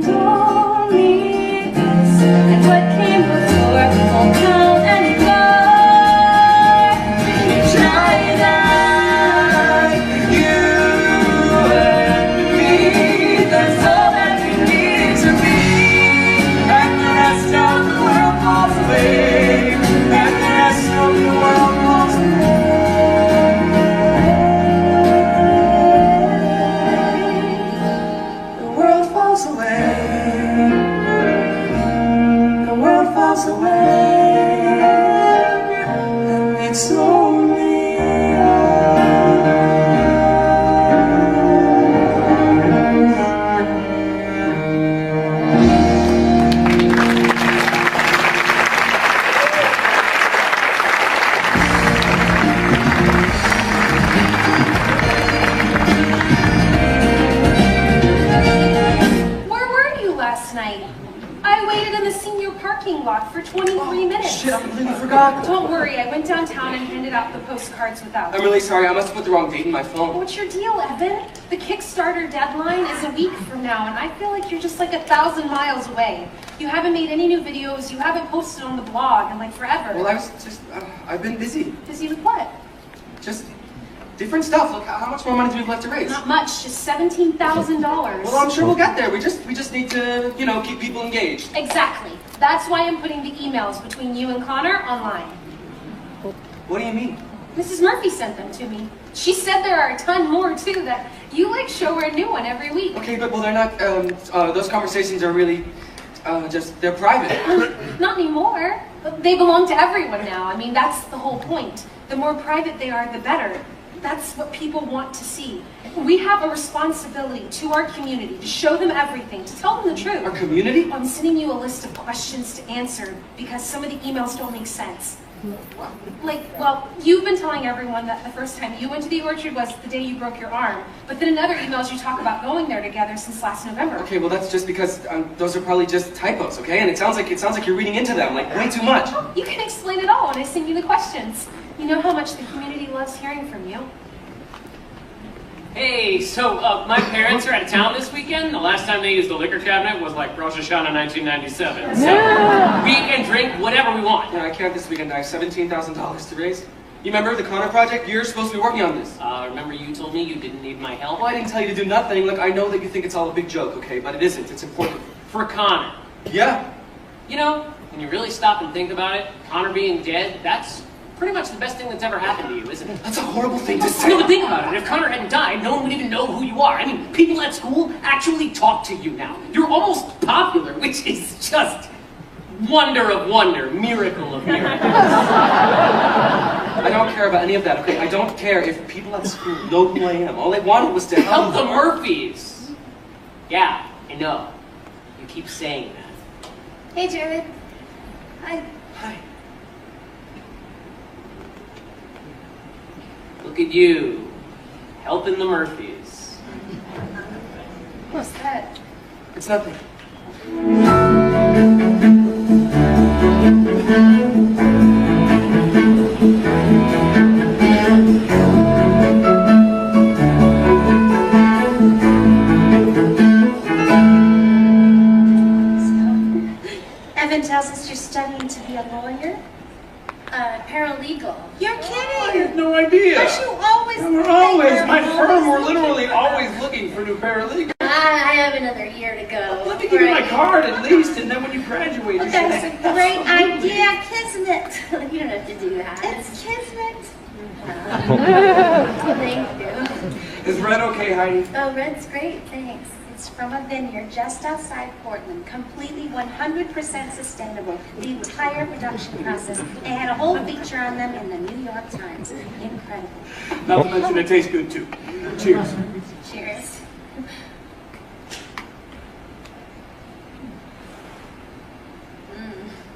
only us. And what came before won't count anymore. We can try that, you and me. That's all that we need to be. And the rest of the world falls away. And the rest of the world falls away. The world falls away. The world falls away. And it's only Where were you last night? I waited in the senior parking lot for 23 minutes. Shit, I completely forgot. Don't worry, I went downtown and handed out the postcards without. I'm really sorry, I must have put the wrong date in my phone. What's your deal, Evan? The Kickstarter deadline is a week from now, and I feel like you're just like 1,000 miles away. You haven't made any new videos, you haven't posted on the blog in like forever. Well, I was just, I've been busy. Busy with what? Just different stuff. Look, how much more money do we have left to raise? Not much, just $17,000. Well, I'm sure we'll get there. We just need to, you know, keep people engaged. Exactly. That's why I'm putting the emails between you and Connor online. What do you mean? Mrs. Murphy sent them to me. She said there are a ton more too that you like show her a new one every week. Okay, but well, they're not. Those conversations are really, they're private. Not anymore. They belong to everyone now. I mean, that's the whole point. The more private they are, the better. That's what people want to see. We have a responsibility to our community to show them everything, to tell them the truth. Our community? I'm sending you a list of questions to answer because some of the emails don't make sense. Well, you've been telling everyone that the first time you went to the orchard was the day you broke your arm. But then in other emails you talk about going there together since last November. Okay, well that's just because those are probably just typos, okay? And it sounds like you're reading into them, like way too much. You can explain it all when I send you the questions. You know how much the community loves hearing from you. Hey, so my parents are out of town this weekend. The last time they used the liquor cabinet was like Rosh Hashanah 1997. So we can drink whatever we want. Yeah, I can't this weekend. I have $17,000 to raise. You remember the Connor project? You're supposed to be working on this. Remember you told me you didn't need my help? Well, I didn't tell you to do nothing. Look, I know that you think it's all a big joke, okay? But it isn't. It's important. For Connor. Yeah. You know, when you really stop and think about it, Connor being dead, that's pretty much the best thing that's ever happened to you, isn't it? That's a horrible thing to say. No, but think about it. If Connor hadn't died, no one would even know who you are. I mean, people at school actually talk to you now. You're almost popular, which is just wonder of wonder, miracle of miracles. I don't care about any of that, okay? I don't care if people at school know who I am. All I wanted was to Help the Murphys. Yeah, I know. You keep saying that. Hey, Jared. Hi. Hi. Look at you, helping the Murphys. What's that? It's nothing. tells us you're studying to be a lawyer. Paralegal. You're I kidding. had no idea. But you always We're think always, you're my firm, we're always literally looking. always looking for new paralegals. I have another year to go. Let me give you my card at least, and then when you graduate, you That's should- a great idea, kismet. You don't have to do that. It's kismet. Thank you. Is red okay, Heidi? Oh, red's great, thanks. It's from a vineyard just outside Portland, completely 100% sustainable. The entire production process. They had a whole feature on them in the New York Times. Incredible. Not to mention it tastes good too. Cheers. Cheers.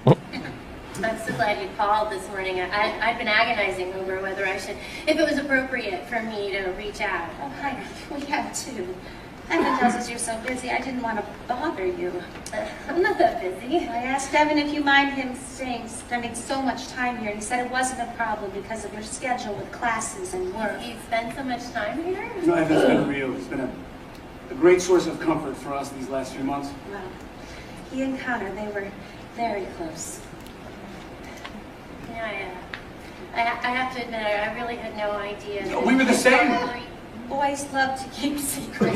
I'm so glad you called this morning. I've been agonizing over whether I should, if it was appropriate for me to reach out. Oh, hi. We have too. Evan tells us you're so busy, I didn't want to bother you. I'm not that busy. I asked Evan if you mind him spending so much time here, and he said it wasn't a problem because of your schedule with classes and work. You spend so much time here? No, Evan's been real. It's been a great source of comfort for us these last few months. Well, he and Connor, they were very close. Yeah, I have to admit, I really had no idea. No, we were the same. Boys love to keep secrets.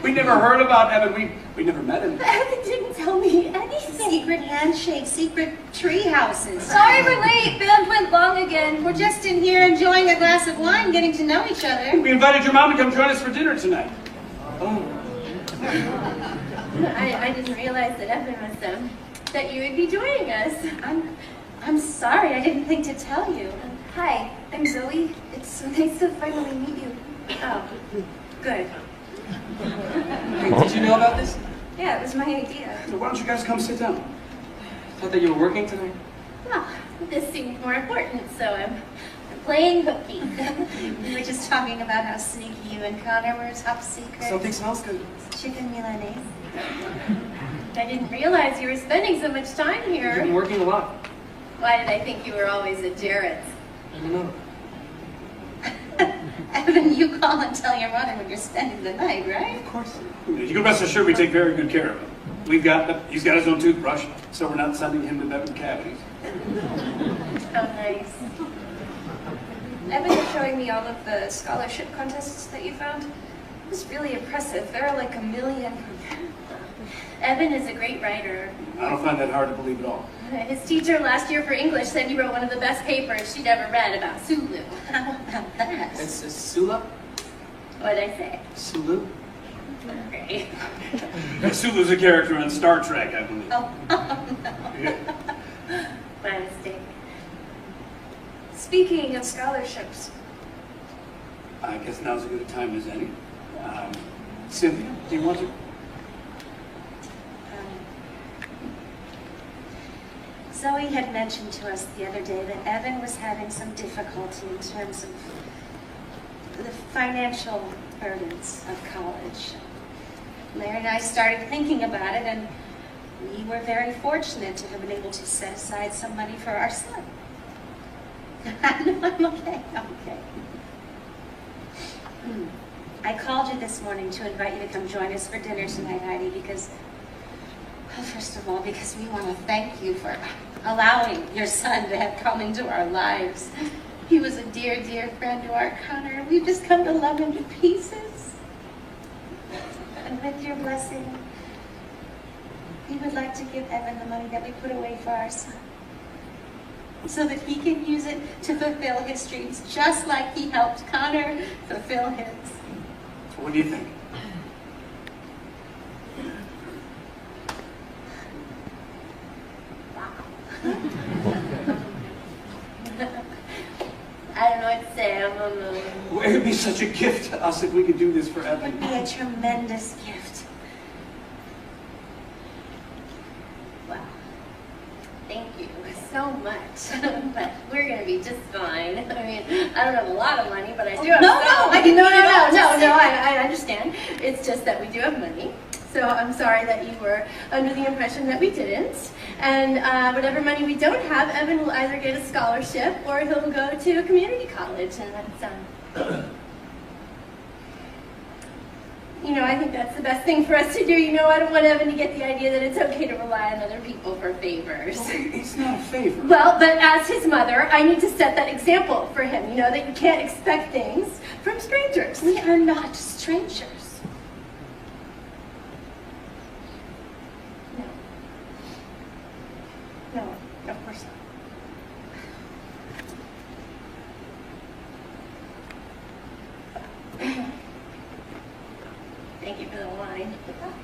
We never heard about Evan. We never met him. Evan didn't tell me anything. Secret handshakes, secret tree houses. Sorry we're late. Band went long again. We're just in here enjoying a glass of wine, getting to know each other. We invited your mom to come join us for dinner tonight. Oh. I didn't realize that Evan was that you would be joining us. I'm sorry, I didn't think to tell you. Hi, I'm Zoe. It's so nice to finally meet you. Oh, good. Hey, did you know about this? Yeah, it was my idea. So why don't you guys come sit down? I thought that you were working tonight. Well, this seemed more important, so I'm playing hooky. We were just talking about how sneaky you and Connor were, top secret. Something smells good. Chicken Milanese. I didn't realize you were spending so much time You've been here. working a lot. Why did I think you were always at Jared's? I don't know. Evan, you call and tell your mother when you're spending the night, right? Of course. You can rest assured we take very good care of him. He's got his own toothbrush, so we're not sending him to bed with cavities. Oh, nice. Evan was showing me all of the scholarship contests that you found. It was really impressive. There are like 1 million. Evan is a great writer. I don't find that hard to believe at all. His teacher last year for English said he wrote one of the best papers she'd ever read about Sulu. How about that? It's Sula? What'd I say? Sulu? Okay. Sulu's a character on Star Trek, I believe. Oh, no. Yeah. My mistake. Speaking of scholarships, I guess now's as good a time as any. Cynthia, do you want to? Zoe had mentioned to us the other day that Evan was having some difficulty in terms of the financial burdens of college. Larry and I started thinking about it, and we were very fortunate to have been able to set aside some money for our son. No, I'm okay, I'm okay. I called you this morning to invite you to come join us for dinner tonight, Heidi, because, well, first of all, because we want to thank you for allowing your son to have come into our lives. He was a dear, dear friend to our Connor, and we've just come to love him to pieces. And with your blessing, we would like to give Evan the money that we put away for our son, so that he can use it to fulfill his dreams, just like he helped Connor fulfill his. What do you think? I don't know what to say. I'm on the... Well, it would be such a gift to us if we could do this for It Evan. would be a tremendous gift. Wow. Thank you so much. But we're going to be just fine. I mean, I don't have a lot of money, but I do have some. I didn't mean it all. No, I understand. It's just that we do have money. So I'm sorry that you were under the impression that we didn't. And whatever money we don't have, Evan will either get a scholarship or he'll go to a community college. And that's You know, I think that's the best thing for us to do. You know, I don't want Evan to get the idea that it's okay to rely on other people for favors. It's not a favor. Well, but as his mother, I need to set that example for him, you know, that you can't expect things from strangers. We are not strangers. No, of course not. Thank you for the wine.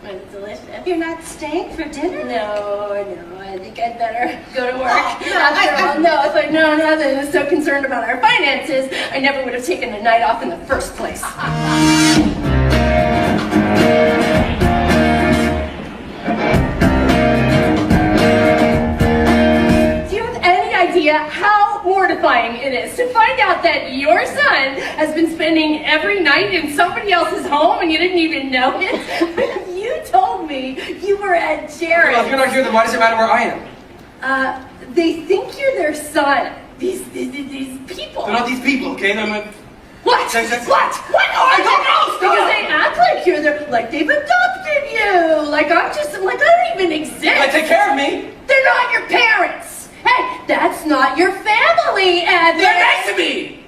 It was delicious. You're not staying for dinner? No, I think I'd better go to work. After all, no, if I'd known Evan was so concerned about our finances, I never would have taken the night off in the first place. Do you have any idea how mortifying it is to find out that your son has been spending every night in somebody else's home and you didn't even know it? You told me you were at Jared's. Well, if you're not here, then why does it matter where I am? They think you're their son. These people. They're not these people, okay? They're my... What? What? What are I don't know! Stop! Because they act like you're their, like they've adopted you. Like I don't even exist. They take care of me! They're not your parents. Hey, that's not your family, Evan. They're next to me!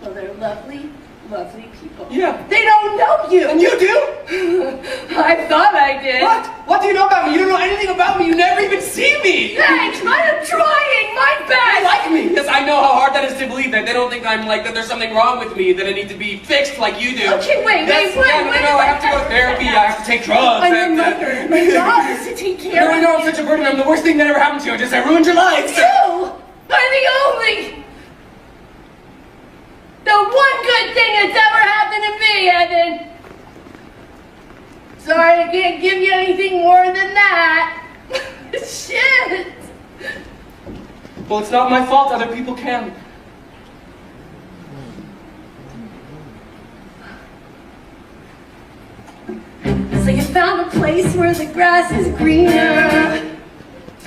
Well, they're lovely, lovely people. Yeah. They don't know you. And you do? I thought I did. What? What do you know about me? You don't know anything about me. You never even see me. Thanks. I'm trying my They best. like me. Yes, I know how hard that is to believe that. They don't think I'm like, that there's something wrong with me, that I need to be fixed like you do. Okay, wait. No, I have to go to therapy. I have to take drugs. I'm your mother. My job is to take care No, I of know I'm such a burden. I'm the worst thing that ever happened to you. I ruined your life. you. Are the one good thing that's ever happened to me, Evan. Sorry, I can't give you anything more than that. Shit. Well, it's not my fault. Other people can. So you found a place where the grass is greener,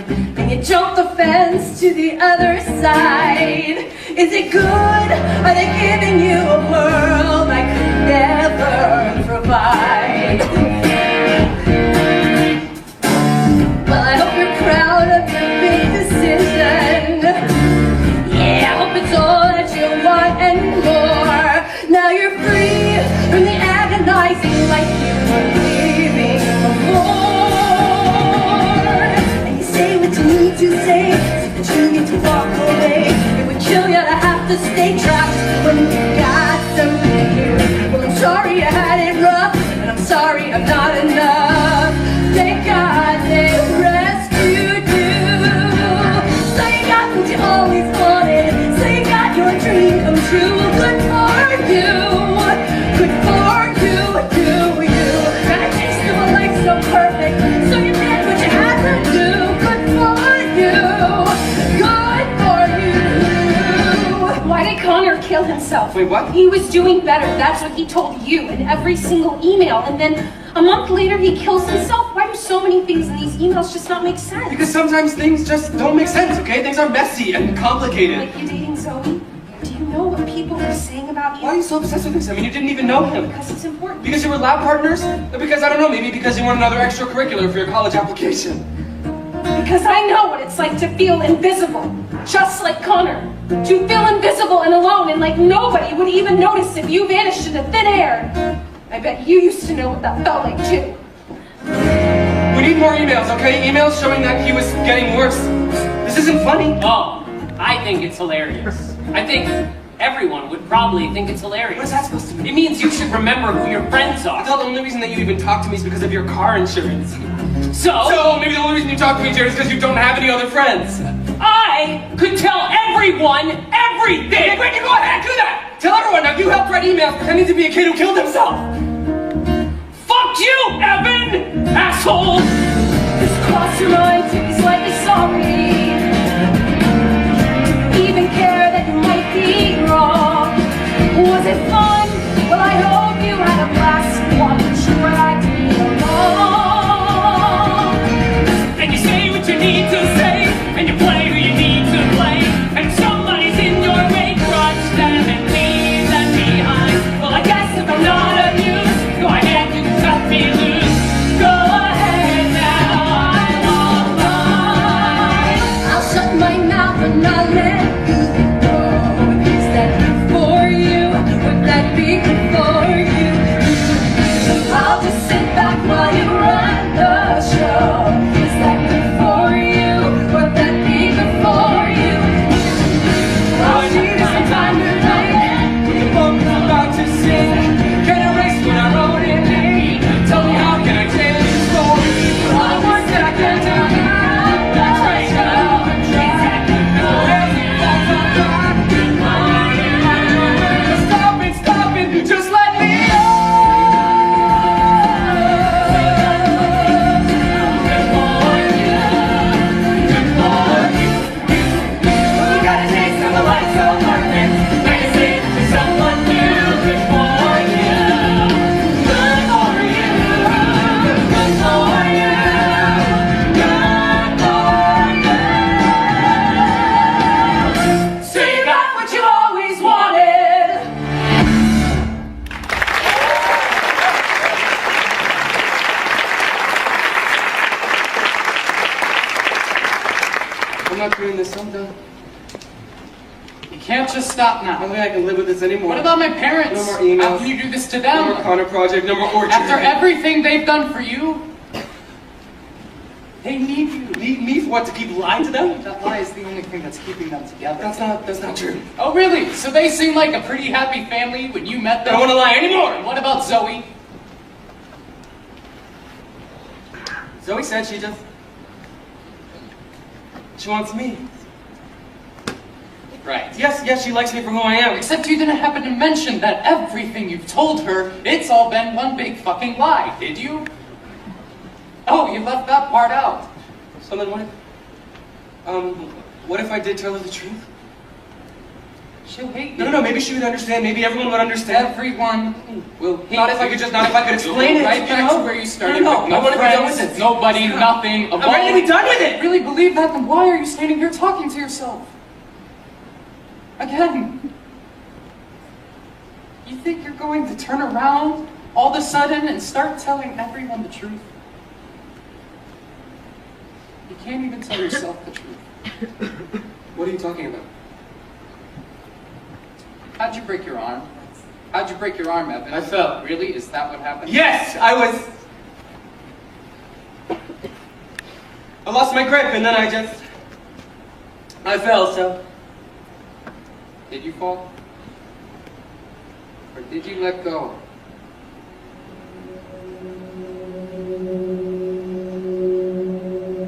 and you jumped the fence to the other side. Is it good? Are they giving you a world I could never provide? Well, I hope you're proud of your big decision. Yeah, I hope it's all that you want and more. Now you're free from the agonizing life you were living before. And you say what you need to say so that you get to walk away. It would kill you to have to stay trapped when you got something new. Well, I'm sorry you had it rough, and I'm sorry I'm not enough. Thank God they rescued you. So you got what you always wanted. So you got your dream come true. Good for you. Good for you. Do you? Gotta taste of a life so perfect. So you did what you had to do. Good for you. Good for you. Why did Connor kill himself? Wait, what? He was doing better. That's what he told you in every single email. And then a month later, he kills himself. Why do so many things in these emails just not make sense? Because sometimes things just don't make sense, okay? Things are messy and complicated. Like you dating Zoe? Do you know what people are saying about you? Why are you so obsessed with this? I mean, you didn't even know him. Because it's important. Because you were lab partners? Or because, I don't know, maybe because you want another extracurricular for your college application? Because I know what it's like to feel invisible. Just like Connor. To feel invisible and alone and like nobody would even notice if you vanished into thin air. I bet you used to know what that felt like too. We need more emails, okay? Emails showing that he was getting worse. This isn't funny. Oh, I think it's hilarious. I think everyone would probably think it's hilarious. What's that supposed to mean? It means you should remember who your friends I are. thought the only reason that you even talk to me is because of your car insurance. So, So, maybe the only reason you talk to me, Jared, is because you don't have any other friends. I could tell everyone everything! Wait, go ahead, do that! Tell everyone, now you helped write emails pretending to be a kid who killed himself! Fuck you, Evan! Asshole! Just cross your mind to be slightly sorry. Do you even care that you might be wrong? Was it fun? Well, I hope you had a blast. Why would you drag me along? And you say what you need to say, and you play who you need to play, and somebody's in your way, crush them and leave them behind. Well, I guess if I'm not a not doing this. I'm done. You can't just stop I now. don't think I can live with this anymore. What about my parents? No more emails. How can you do this to No them? more Connor Project, no more Orchard. After everything they've done for you, they need you. Need me for what? To keep lying to them? That lie is the only thing that's keeping them together. That's not true. Oh, really? So they seem like a pretty happy family when you met I them? don't want to lie anymore. And what about Zoe? Zoe said she wants me. Right. Yes, she likes me for who I am. Except you didn't happen to mention that everything you've told her, it's all been one big fucking lie, did you? Oh, you left that part out. So then what if I did tell her the truth? She'll hate you. No, maybe she would understand, maybe everyone would understand. Everyone will hate Not if I could explain it, right you back know? to where you started. No, with I want to be done friends, with it. nobody, nothing, alone. I'm ready to be done with it! Really believe that? Then why are you standing here talking to yourself? Again. You think you're going to turn around all of a sudden and start telling everyone the truth? You can't even tell yourself the truth. What are you talking about? How'd you break your arm? How'd you break your arm, Evan? I fell. Really? Is that what happened? Yes! I lost my grip and then I fell, so. Did you fall? Or did you let go?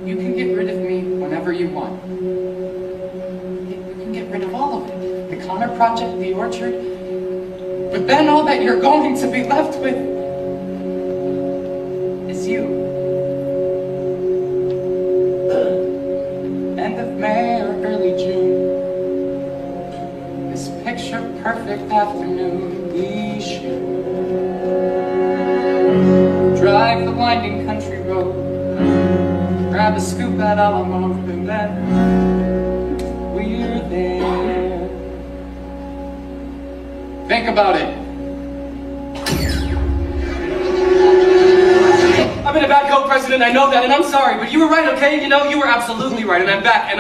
You can get rid of me whenever you want. You can get rid of all of it. The Connor Project, the Orchard. But then all that you're going to be left with is you. End of May or early June. This picture perfect afternoon we shoot. Drive the winding country road. Grab a scoop at Alamo and then we're there. Think about it. I've been a bad co-president, I know that, and I'm sorry, but you were right, okay? You know, you were absolutely right, and I'm back, and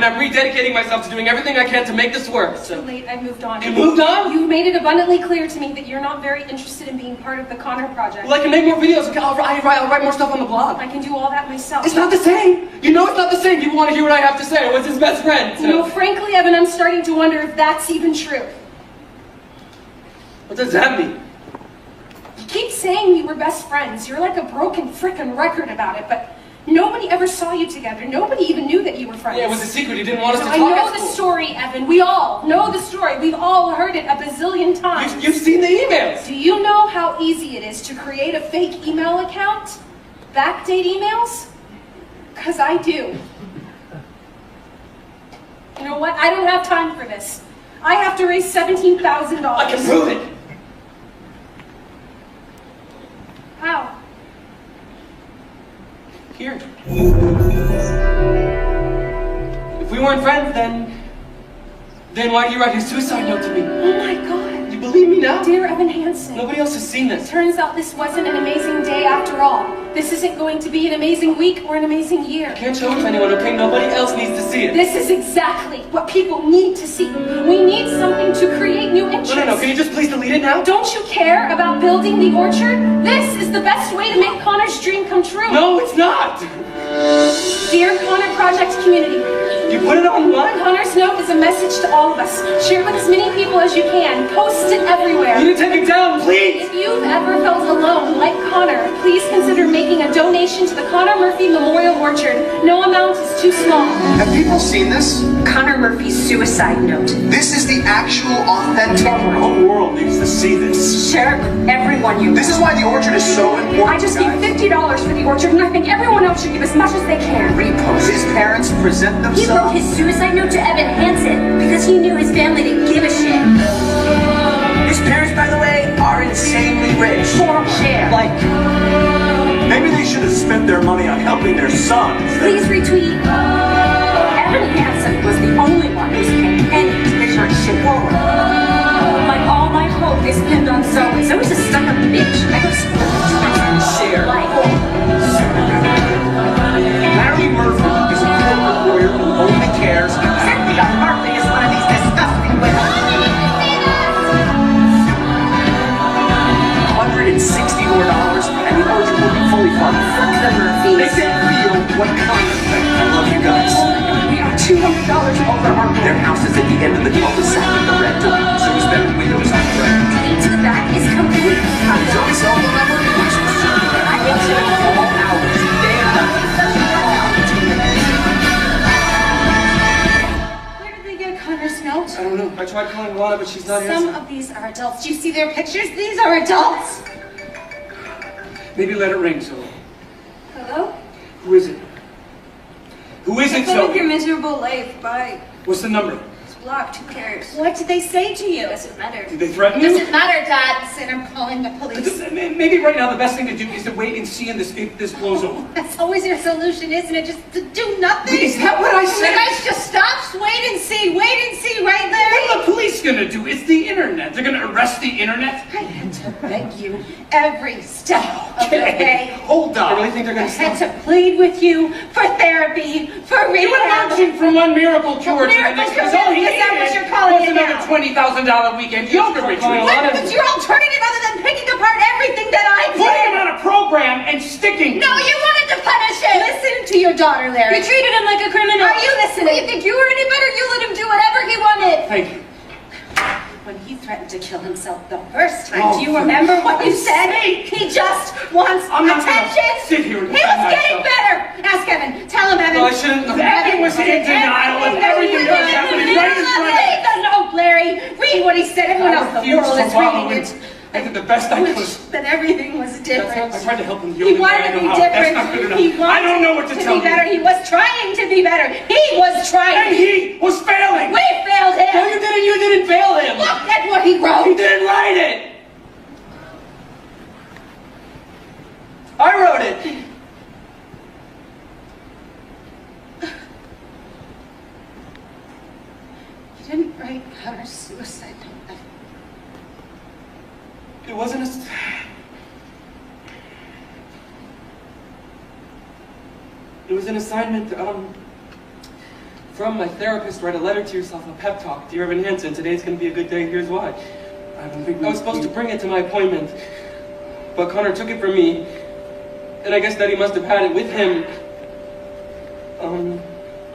I'm rededicating myself to doing everything I can to make this work. Too late, I moved on. You moved on? You've made it abundantly clear to me that you're not very interested in being part of the Connor Project. Well, I can make more videos, okay? I'll write more stuff on the blog. I can do all that myself. It's not the same! You know it's not the same! You want to hear what I have to say. I was his best friend. You know, frankly, Evan, I'm starting to wonder if that's even true. What does that mean? You keep saying you were best friends. You're like a broken frickin' record about it, but nobody ever saw you together. Nobody even knew that you were friends. Yeah, it was a secret. He didn't want us to talk I know at the school. story, Evan. We all know the story. We've all heard it a bazillion times. You've seen the emails. Do you know how easy it is to create a fake email account? Backdate emails? Because I do. You know what? I don't have time for this. I have to raise $17,000. I can prove it. How? Here. If we weren't friends, then why do you write your suicide note to me? Oh my God. You believe me now? Dear Evan Hanson. Nobody else has seen this. Turns out this wasn't an amazing day after all. This isn't going to be an amazing week or an amazing year. I can't show it to anyone, okay? Nobody else needs to see it. This is exactly what people need to see. We need something to create new interest. No, can you just please delete it now? Don't you care about building the orchard? This is the best way to make Connor's dream come true. No, it's not! Dear Connor Project community, You put it online? Connor's note is a message to all of us. Share it with as many people as you can. Post it everywhere. You need to take it down, please! If you've ever felt alone, like Connor, please consider making a donation to the Connor Murphy Memorial Orchard. No amount is too small. Have people seen this? Connor Murphy's suicide note. This is the actual authentic. The whole world needs to see this. Share it with everyone you This is why the orchard is so important. I just gave $50 for the orchard, and I think everyone else should give as much as they can. Repost. His parents present He themselves. wrote his suicide note to Evan Hanson because he knew his family didn't give a shit. His parents, by the way, are insanely rich. Share. Like, Maybe they should have spent their money on helping their son. Please retweet. Evan Hanson was the only one who's paying any to get your shit forward. Like all my hope is pinned on Zoe. Zoe's a stuck-up bitch. I go to school with Twitter and share. Larry Murphy is a corporate lawyer who only cares $160 more, and the orchard will be fully funded. Fuck the Murphys. Make it real. What kind of thing? I love you guys. We are $200 over our goal. Their house is at the end of the cul-de-sac with the red door, so it's better windows on the right. To the back is complete. Is there a cell phone number? Which was I need to know all hours. Where did they get Connor's note? I don't know. I tried calling Lana, but she's not Some answering. of these are adults. Do you see their pictures? These are adults. Maybe let it ring, Zoe. Hello? Who is it? Who is it, Put up your Zoe? miserable life. Bye. What's the number? It's blocked. Who cares? What did they say to you? Doesn't matter. Did they threaten It you? doesn't matter, Dad. Said I'm calling the police. Maybe right now the best thing to do is to wait and see if this blows over. That's always your solution, isn't it? Just to do nothing. Is that what I The said? guys just stops. Wait and see. Wait and see, right, What Larry? are the police gonna do? It's the internet. They're gonna arrest the internet? I had to beg you every step of the way. Hold I really on. think they're I gonna had stop. to plead with you for therapy, for You were rehab. launching from one miracle cure to the Miracle next. cure, Because all he is that what needed you're calling was it another now? $20,000 weekend yoga retreat. What was your alternative other than picking apart everything that I Putting him did? on a program and sticking. No, you wanted to punish him. Listen to your daughter, Larry. You treated him like a criminal. Are you listening? You think you were any better? You let him do whatever he wanted. Thank you. When he threatened to kill himself the first time, Oh, do you remember what you for said? sake. He just wants I'm not gonna attention. sit here and He defend was getting myself. better. Ask Evan. Tell him, Evan. No, I shouldn't. Evan was in denial of everything that was happening right in front of Read us. the note, Larry. Read what he said. Everyone else in the refused world to is follow reading it. it. I did the best I wish could. that everything was different. I tried to help him. He wanted to be different. That's not good enough. He wanted I don't know what to tell be better. you. He was trying to be better. He was And trying. he was failing. We failed him. No, you didn't. You didn't fail him. Look at what he He wrote. didn't write it. I wrote it. You didn't write Connor's suicide note. It wasn't a. It was an assignment from my therapist. Write a letter to yourself, a pep talk. Dear Evan Hanson, today's gonna be a good day. Here's why. I don't think I was supposed to bring it to my appointment, but Connor took it from me, and I guess that he must have had it with him.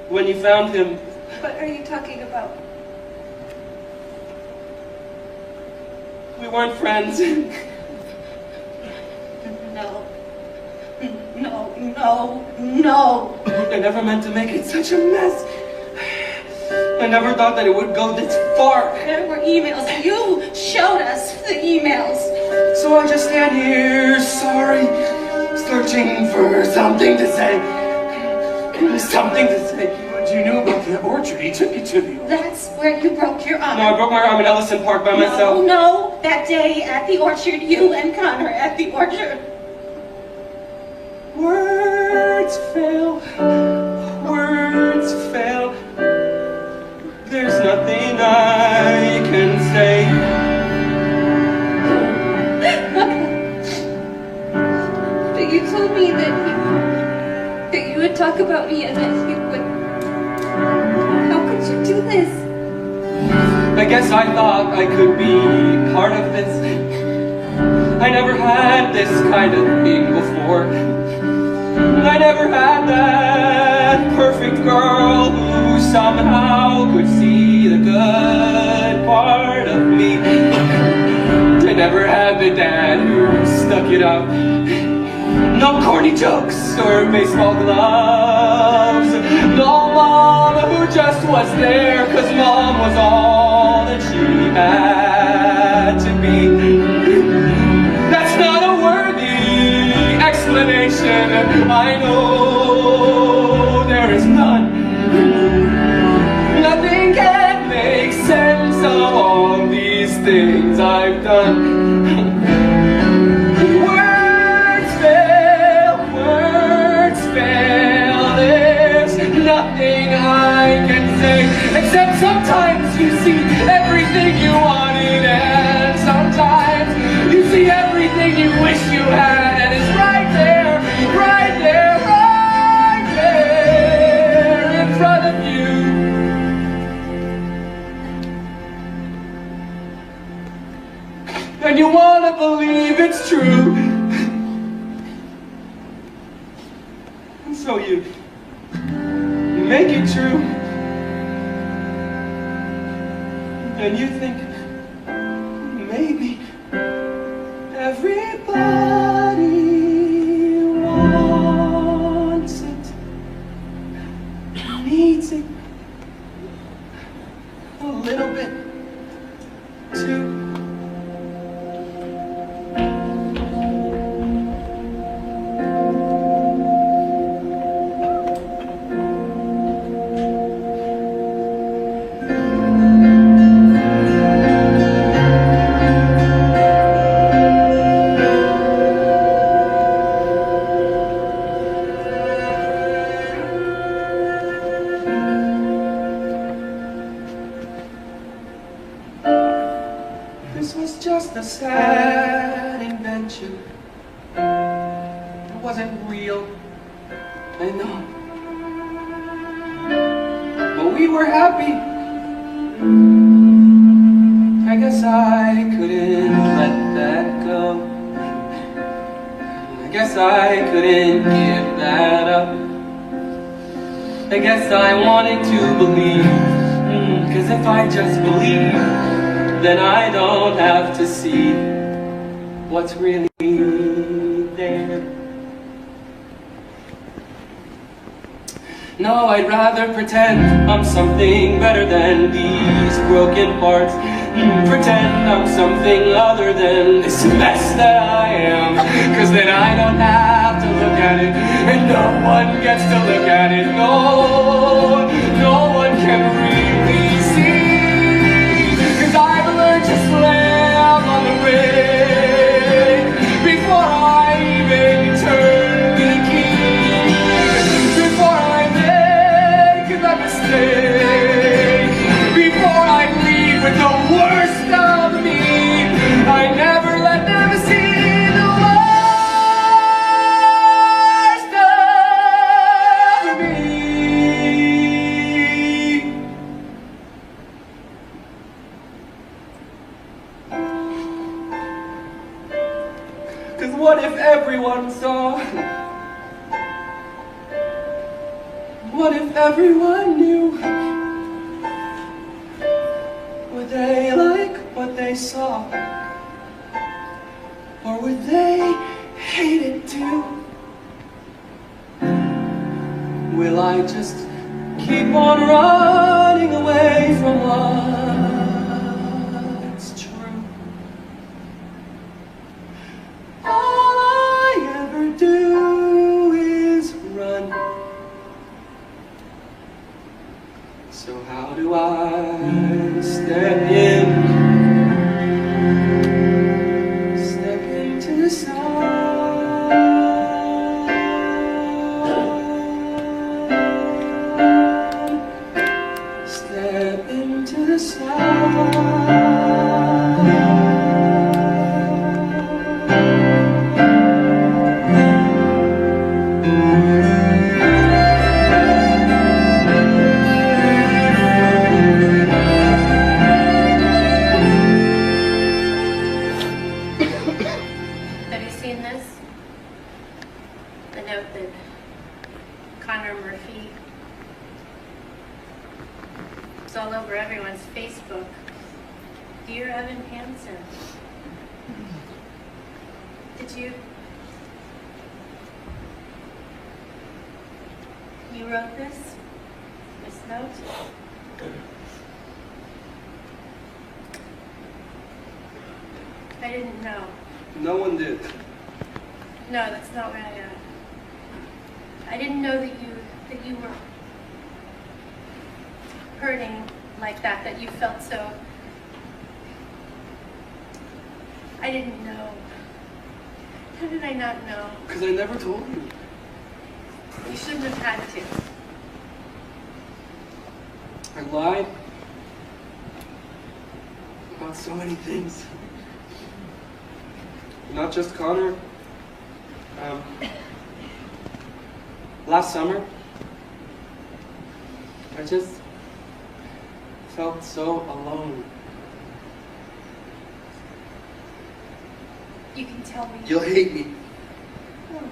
When you found him, What are you talking about? we weren't friends. No. No, no, no. I never meant to make it such a mess. I never thought that it would go this far. There were emails. You showed us the emails. So I just stand here, sorry, searching for something to say. Something to say. What you knew about the orchard? He took you to the orchard. That's where you broke your arm. No, I broke my arm in Ellison Park by No, myself. no. That day at the orchard, you and Connor at the orchard. Words fail. Words fail. There's nothing I can say. But you told me that you would talk about me and that you would. How could you do this? I guess I thought I could be part of this. I never had this kind of thing before. I never had that perfect girl who somehow could see the good part of me. I never had the dad who stuck it up. No corny jokes or baseball gloves. No mom who just was there 'cause mom was all that she had to be. That's not a worthy explanation. I know there is none. Nothing can make sense of all these things I've done. Words fail, there's nothing I can say, except sometimes you see everything you wanted, and sometimes you see everything you wish you had, and it's right there, right there, right there in front of you. And you wanna believe it. it's true. And so you make it true. And you think, maybe everybody wants it, needs it a little bit too. This was just a sad invention. It wasn't real, I know. But we were happy. I guess I couldn't let that go. I guess I couldn't give that up. I guess I wanted to believe. 'Cause if I just believe, then I don't have to see what's really there. No, I'd rather pretend I'm something better than these broken parts. Pretend I'm something other than this mess that I am. 'Cause then I don't have to look at it, and no one gets to look at it. No, no one can really see. 'Cause I've learned to slam on the brake before I even turn the key. Before I make that mistake, before I leave with the worst of me, I never let them see the worst of me. 'Cause what if everyone saw? What if everyone knew? Would they like what they saw? Or would they hate it too? Will I just keep on running away from what's true? All I ever do is run. So how do I step into the sun, step into the sun. Have you seen this? The note that Connor Murphy, it's all over everyone's Facebook. Dear Evan Hanson, you wrote this note? I didn't know. No one did. No, that's not what I didn't know that you were hurting like that, that you felt so. I didn't know. How did I not know? Because I never told you. You shouldn't have had to. I lied about so many things. Not just Connor. Last summer, I just felt so alone. You can tell me. You'll hate me. Oh,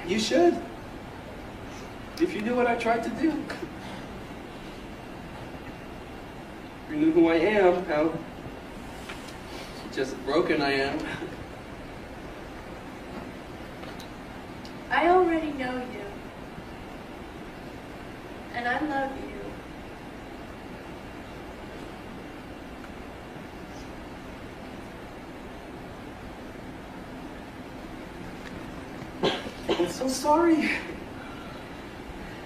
You should. If you knew what I tried to do. If you knew who I am, how just broken I am. I already know you. And I love you. I'm so sorry.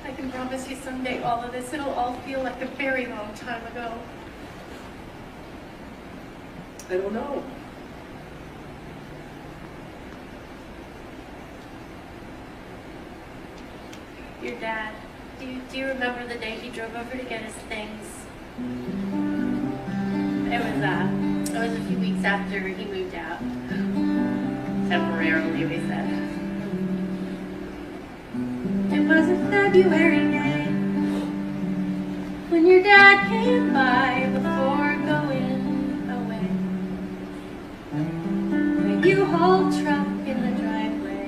I can promise you someday all of this, it'll all feel like a very long time ago. I don't know. Your dad, do you remember the day he drove over to get his things? It was a few weeks after he moved out. Temporarily, we said. It was a February day when your dad came by before going away. The U-Haul truck in the driveway.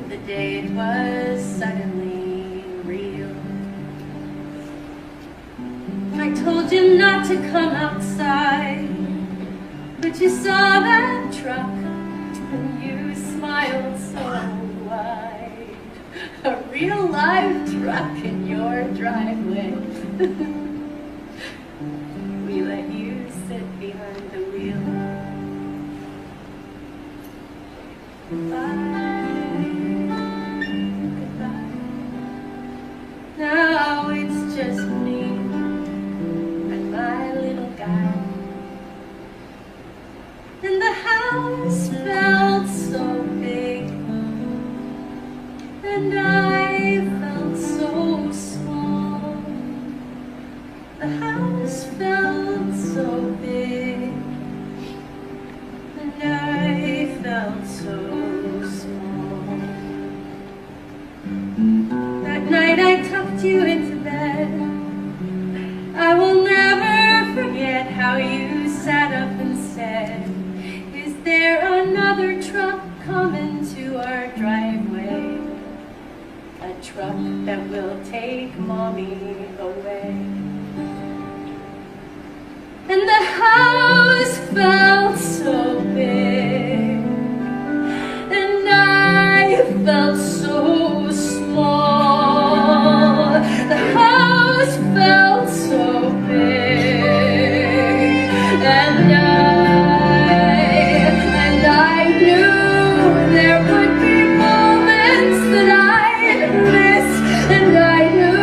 The date was suddenly real. I told you not to come outside, but you saw that truck and you smiled so wide. A real live truck in your driveway. We let you sit behind the wheel. Goodbye, goodbye. Now it's just me and my little guy. And the house felt so big, and I felt so small. The house felt so big, and I felt so small. That night I tucked you into bed. I will never forget how you sat up and said, "Is there another truck coming to our driveway? A truck that will take Mommy away." And the house felt so big, and I felt so small. The house felt so big, and I knew there would be moments that I'd miss, and I knew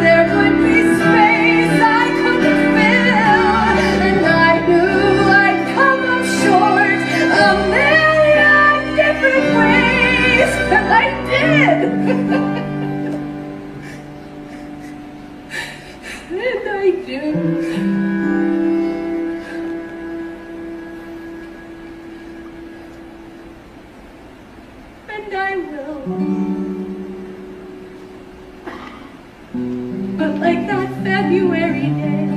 there would be space I couldn't fill, and I knew I'd come up short a million different ways, and I did. And I do. And I will. But like that February day,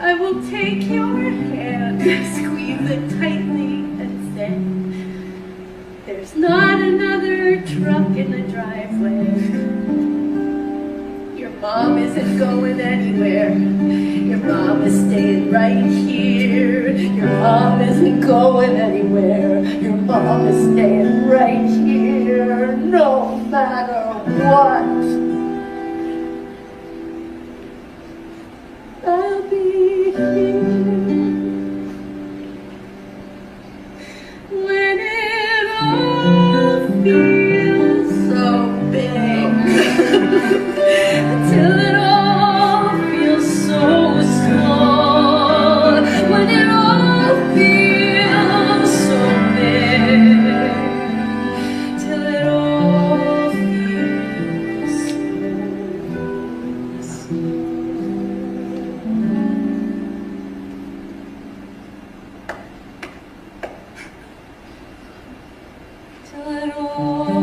I will take your hand, squeeze it tightly, and say, "There's not another truck in the driveway. Your mom isn't going anywhere. Your mom is staying right here. Your mom isn't going anywhere. Your mom is staying right here, no matter what. I'll be here when it all feels so big, till it all feels so small, when it all feels so big, till it all feels so small. Till it all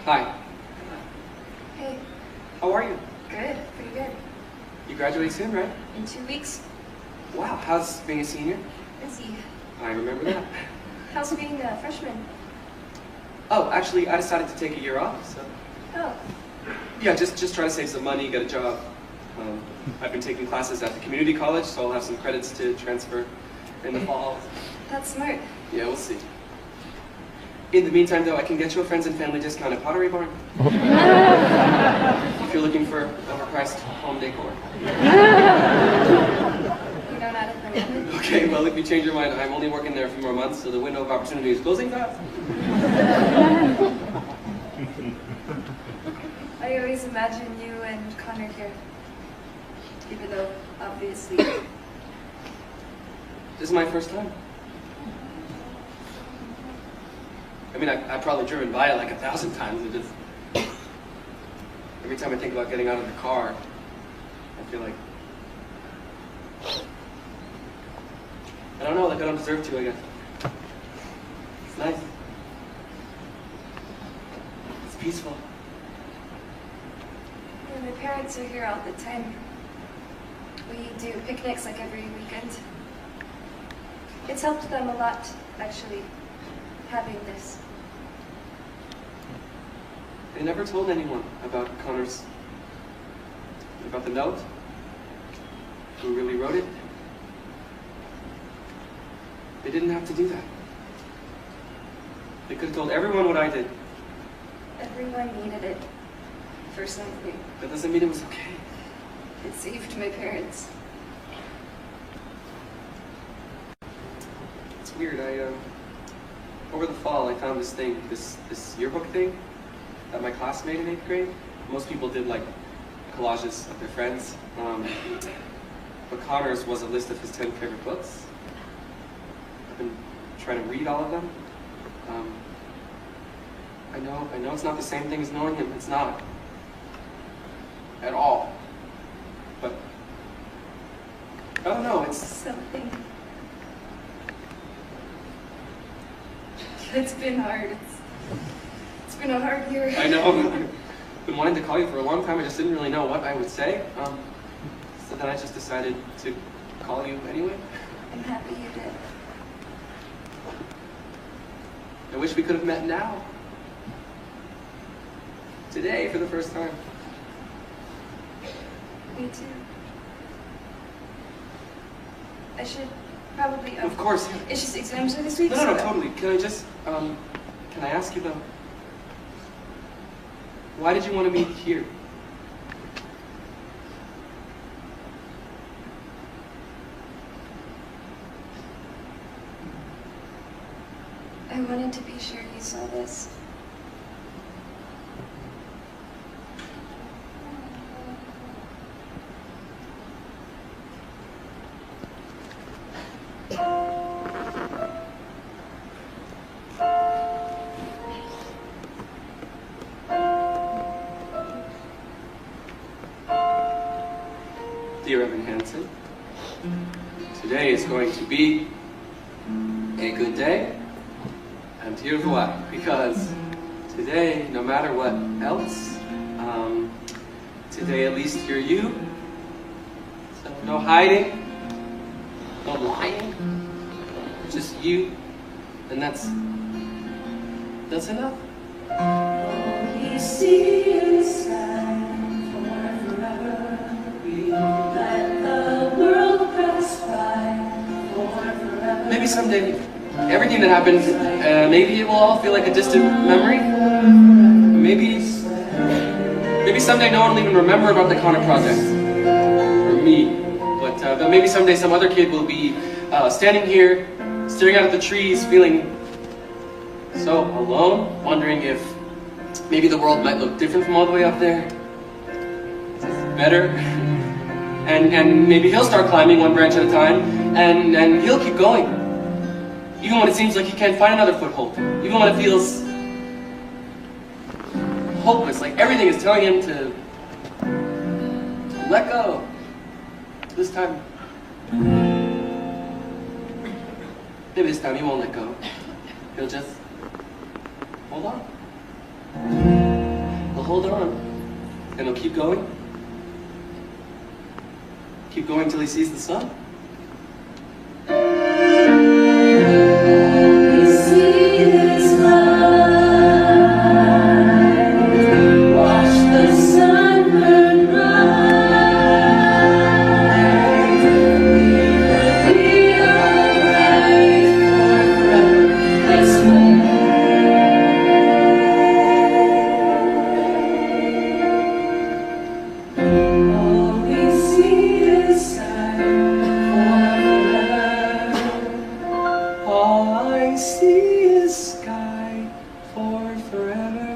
Hi. Hey, How are you? good, pretty good. You graduate soon, right? In 2 weeks, Wow, how's being a senior? busy. I remember that. How's being a freshman? Oh, actually, I decided to take a year off, so... Oh, Yeah, just try to save some money, get a job. I've been taking classes at the community college, so I'll have some credits to transfer in the fall. that's smart. Yeah, we'll see. In the meantime, though, I can get you a friends and family discount at Pottery Barn. If you're looking for overpriced home decor. You don't add it for Okay, well, if you change your mind, I'm only working there a few more months, so the window of opportunity is closing fast. I always imagine you and Connor here. Even though, obviously, This is my first time. I mean, I've probably driven by it like 1,000 times. It just... Every time I think about getting out of the car, I feel like... I don't know, like I don't deserve to, I guess. It's nice. It's peaceful. yeah, my parents are here all the time. We do picnics like every weekend. It's helped them a lot, actually, having this. I never told anyone about Connor's... about the note. Who really wrote it. They didn't have to do that. They could have told everyone what I did. Everyone needed it for something. That doesn't mean it was okay. It saved my parents. It's weird, over the fall I found this thing, this yearbook thing that my class made in 8th grade. Most people did like collages of their friends. But Connor's was a list of his 10 favorite books. I've been trying to read all of them. I know it's not the same thing as knowing him. It's not. At all. But I don't know, it's... Something. It's been hard. It's been a hard year. I know. I've been wanting to call you for a long time. I just didn't really know what I would say. So then I just decided to call you anyway. I'm happy you did. I wish we could have met now. Today, for the first time. Me too. I should probably... Of course. It's just exams are this week, No, so... totally. Can I just, can I ask you though? Why did you want to meet here? I wanted to be sure you saw this. Dear Evan Hanson, today is going to be a good day, and here's why. Because today, no matter what else, today at least you're you. So no hiding, no lying, just you, and that's enough. We see inside for forever. someday, everything that happened, maybe it will all feel like a distant memory. Maybe someday no one will even remember about the Connor project. Or me. But maybe someday some other kid will be standing here, staring out at the trees, feeling so alone, wondering if maybe the world might look different from all the way up there. Better. And maybe he'll start climbing one branch at a time, and he'll keep going. Even when it seems like he can't find another foothold. Even when it feels hopeless, like everything is telling him to let go. This time, maybe this time he won't let go. He'll just hold on. He'll hold on, and he'll keep going. Keep going till he sees the sun. I see a sky for forever.